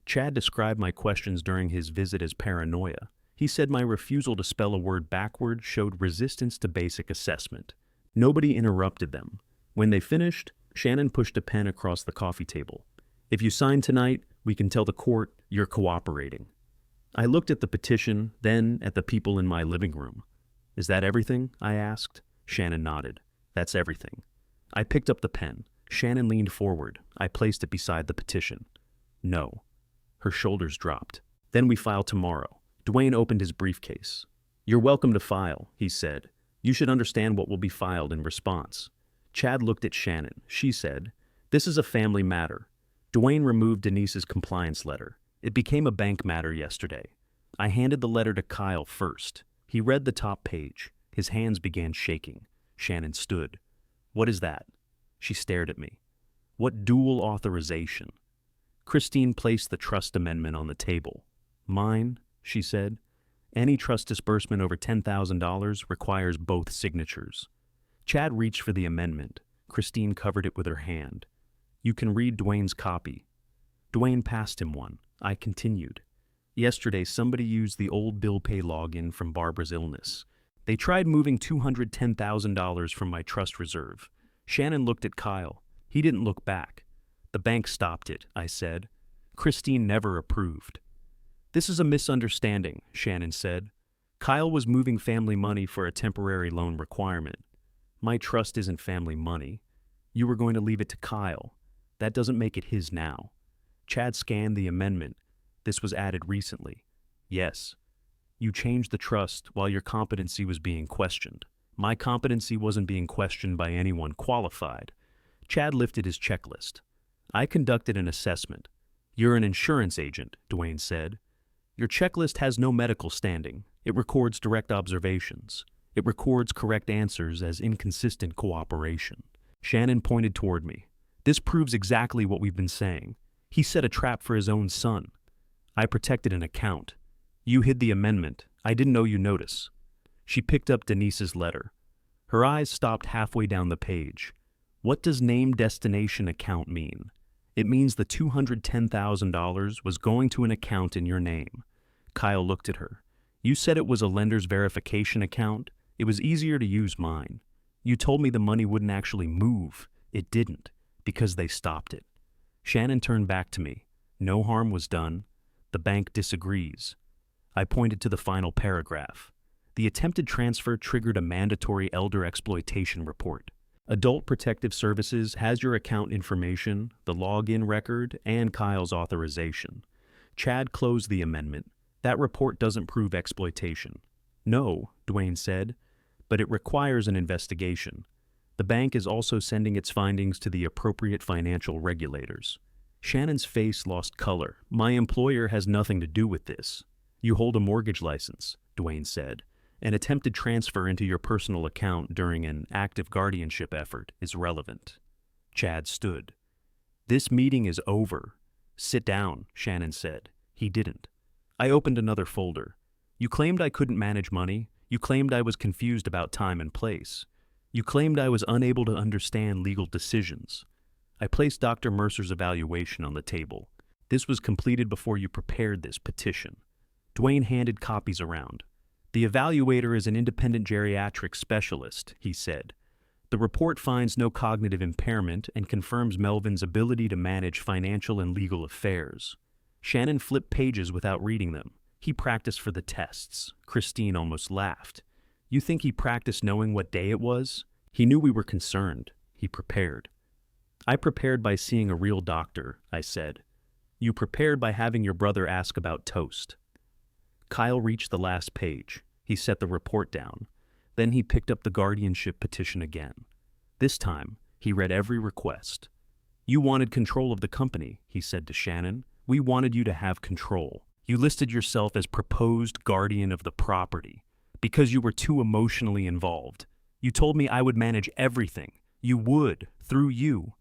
Chad described my questions during his visit as paranoia. He said my refusal to spell a word backward showed resistance to basic assessment. Nobody interrupted them. When they finished, Shannon pushed a pen across the coffee table. If you sign tonight, we can tell the court you're cooperating. I looked at the petition, then at the people in my living room. Is that everything? I asked. Shannon nodded. That's everything. I picked up the pen. Shannon leaned forward. I placed it beside the petition. No. Her shoulders dropped. Then we file tomorrow. Dwayne opened his briefcase. You're welcome to file, he said. You should understand what will be filed in response. Chad looked at Shannon. She said, this is a family matter. Dwayne removed Denise's compliance letter. It became a bank matter yesterday. I handed the letter to Kyle first. He read the top page. His hands began shaking. Shannon stood. What is that? She stared at me. What dual authorization? Christine placed the trust amendment on the table. Mine, she said. Any trust disbursement over $10,000 requires both signatures. Chad reached for the amendment. Christine covered it with her hand. You can read Dwayne's copy. Dwayne passed him one. I continued. Yesterday, somebody used the old bill pay login from Barbara's illness. They tried moving $210,000 from my trust reserve. Shannon looked at Kyle. He didn't look back. The bank stopped it, I said. Christine never approved. This is a misunderstanding, Shannon said. Kyle was moving family money for a temporary loan requirement. My trust isn't family money. You were going to leave it to Kyle. That doesn't make it his now. Chad scanned the amendment. This was added recently. Yes. You changed the trust while your competency was being questioned. My competency wasn't being questioned by anyone qualified. Chad lifted his checklist. I conducted an assessment. You're an insurance agent, Dwayne said. Your checklist has no medical standing. It records direct observations. It records correct answers as inconsistent cooperation. Shannon pointed toward me. This proves exactly what we've been saying. He set a trap for his own son. I protected an account. You hid the amendment. I didn't know you notice. She picked up Denise's letter. Her eyes stopped halfway down the page. What does named destination account mean? It means the $210,000 was going to an account in your name. Kyle looked at her. You said it was a lender's verification account. It was easier to use mine. You told me the money wouldn't actually move. It didn't, because they stopped it. Shannon turned back to me. No harm was done. The bank disagrees. I pointed to the final paragraph. The attempted transfer triggered a mandatory elder exploitation report. Adult Protective Services has your account information, the login record, and Kyle's authorization. Chad closed the amendment. That report doesn't prove exploitation. No, Dwayne said, but it requires an investigation. The bank is also sending its findings to the appropriate financial regulators. Shannon's face lost color. My employer has nothing to do with this. You hold a mortgage license, Dwayne said. An attempted transfer into your personal account during an active guardianship effort is relevant. Chad stood. This meeting is over. Sit down, Shannon said. He didn't. I opened another folder. You claimed I couldn't manage money. You claimed I was confused about time and place. You claimed I was unable to understand legal decisions. I placed Dr. Mercer's evaluation on the table. This was completed before you prepared this petition. Dwayne handed copies around. The evaluator is an independent geriatric specialist, he said. The report finds no cognitive impairment and confirms Melvin's ability to manage financial and legal affairs. Shannon flipped pages without reading them. He practiced for the tests. Christine almost laughed. You think he practiced knowing what day it was? He knew we were concerned. He prepared. I prepared by seeing a real doctor, I said. You prepared by having your brother ask about toast. Kyle reached the last page. He set the report down. Then he picked up the guardianship petition again. This time, he read every request. You wanted control of the company, he said to Shannon. We wanted you to have control. You listed yourself as proposed guardian of the property because you were too emotionally involved. You told me I would manage everything. You would, through you.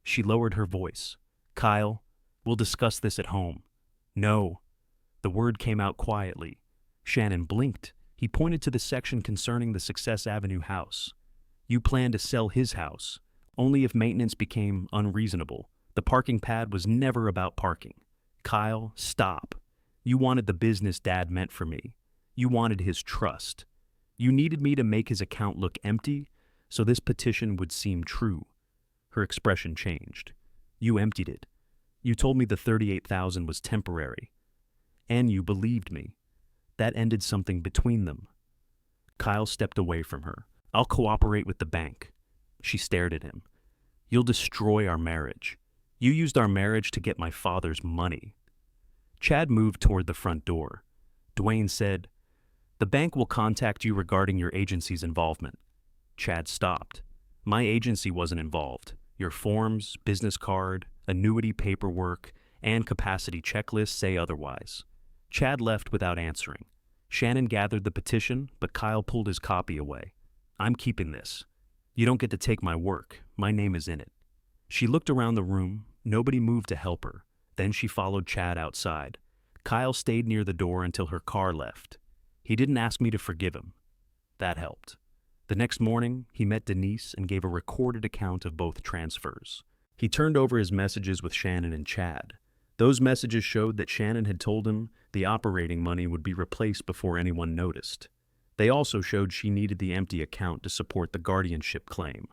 She lowered her voice. Kyle, we'll discuss this at home. No. The word came out quietly. Shannon blinked. He pointed to the section concerning the Success Avenue house. You planned to sell his house, only if maintenance became unreasonable. The parking pad was never about parking. Kyle, stop. You wanted the business Dad meant for me. You wanted his trust. You needed me to make his account look empty, so this petition would seem true. Her expression changed. You emptied it. You told me the $38,000 was temporary. And you believed me. That ended something between them. Kyle stepped away from her. I'll cooperate with the bank. She stared at him. You'll destroy our marriage. You used our marriage to get my father's money. Chad moved toward the front door. Dwayne said, The bank will contact you regarding your agency's involvement. Chad stopped. My agency wasn't involved. Your forms, business card, annuity paperwork, and capacity checklist say otherwise. Chad left without answering. Shannon gathered the petition, but Kyle pulled his copy away. I'm keeping this. You don't get to take my work. My name is in it. She looked around the room. Nobody moved to help her. Then she followed Chad outside. Kyle stayed near the door until her car left. He didn't ask me to forgive him. That helped. The next morning, he met Denise and gave a recorded account of both transfers. He turned over his messages with Shannon and Chad. Those messages showed that Shannon had told him the operating money would be replaced before anyone noticed. They also showed she needed the empty account to support the guardianship claim.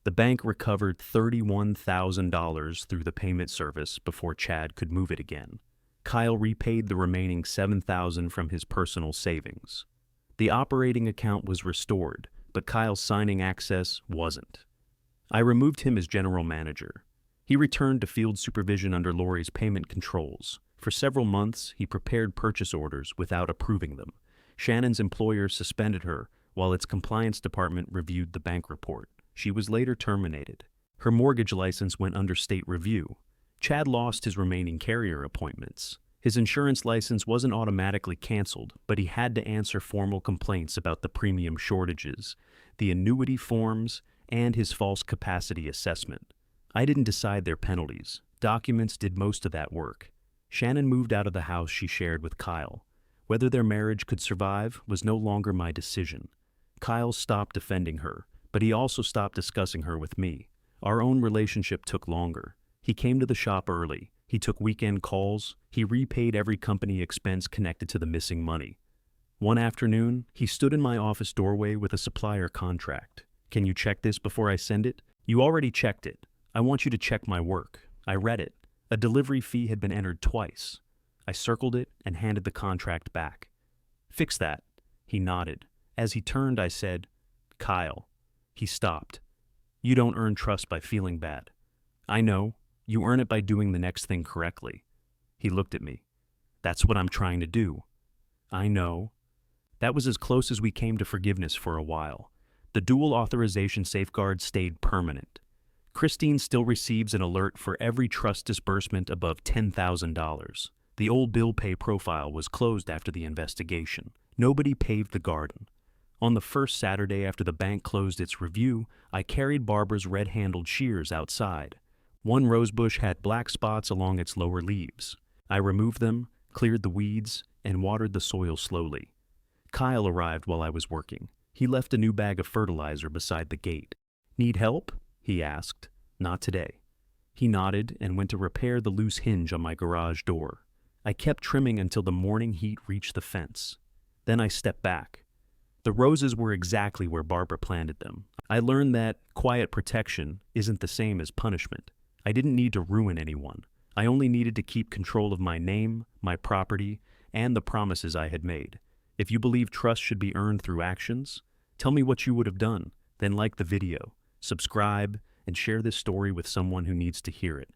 The bank recovered $31,000 through the payment service before Chad could move it again. Kyle repaid the remaining $7,000 from his personal savings. The operating account was restored, but Kyle's signing access wasn't. I removed him as general manager. He returned to field supervision under Lori's payment controls. For several months, he prepared purchase orders without approving them. Shannon's employer suspended her while its compliance department reviewed the bank report. She was later terminated. Her mortgage license went under state review. Chad lost his remaining carrier appointments. His insurance license wasn't automatically canceled, but he had to answer formal complaints about the premium shortages, the annuity forms, and his false capacity assessment. I didn't decide their penalties. Documents did most of that work. Shannon moved out of the house she shared with Kyle. Whether their marriage could survive was no longer my decision. Kyle stopped defending her, but he also stopped discussing her with me. Our own relationship took longer. He came to the shop early. He took weekend calls. He repaid every company expense connected to the missing money. One afternoon, he stood in my office doorway with a supplier contract. "Can you check this before I send it?" "You already checked it. I want you to check my work." I read it. A delivery fee had been entered twice. I circled it and handed the contract back. "Fix that." He nodded. As he turned, I said, "Kyle." He stopped. "You don't earn trust by feeling bad." "I know. You earn it by doing the next thing correctly." He looked at me. "That's what I'm trying to do." "I know." That was as close as we came to forgiveness for a while. The dual authorization safeguard stayed permanent. Christine still receives an alert for every trust disbursement above $10,000. The old bill pay profile was closed after the investigation. Nobody paved the garden. On the first Saturday after the bank closed its review, I carried Barbara's red-handled shears outside. One rosebush had black spots along its lower leaves. I removed them, cleared the weeds, and watered the soil slowly. Kyle arrived while I was working. He left a new bag of fertilizer beside the gate. "Need help?" he asked. "Not today." He nodded and went to repair the loose hinge on my garage door. I kept trimming until the morning heat reached the fence. Then I stepped back. The roses were exactly where Barbara planted them. I learned that quiet protection isn't the same as punishment. I didn't need to ruin anyone. I only needed to keep control of my name, my property, and the promises I had made. If you believe trust should be earned through actions, tell me what you would have done. Then like the video, subscribe, and share this story with someone who needs to hear it.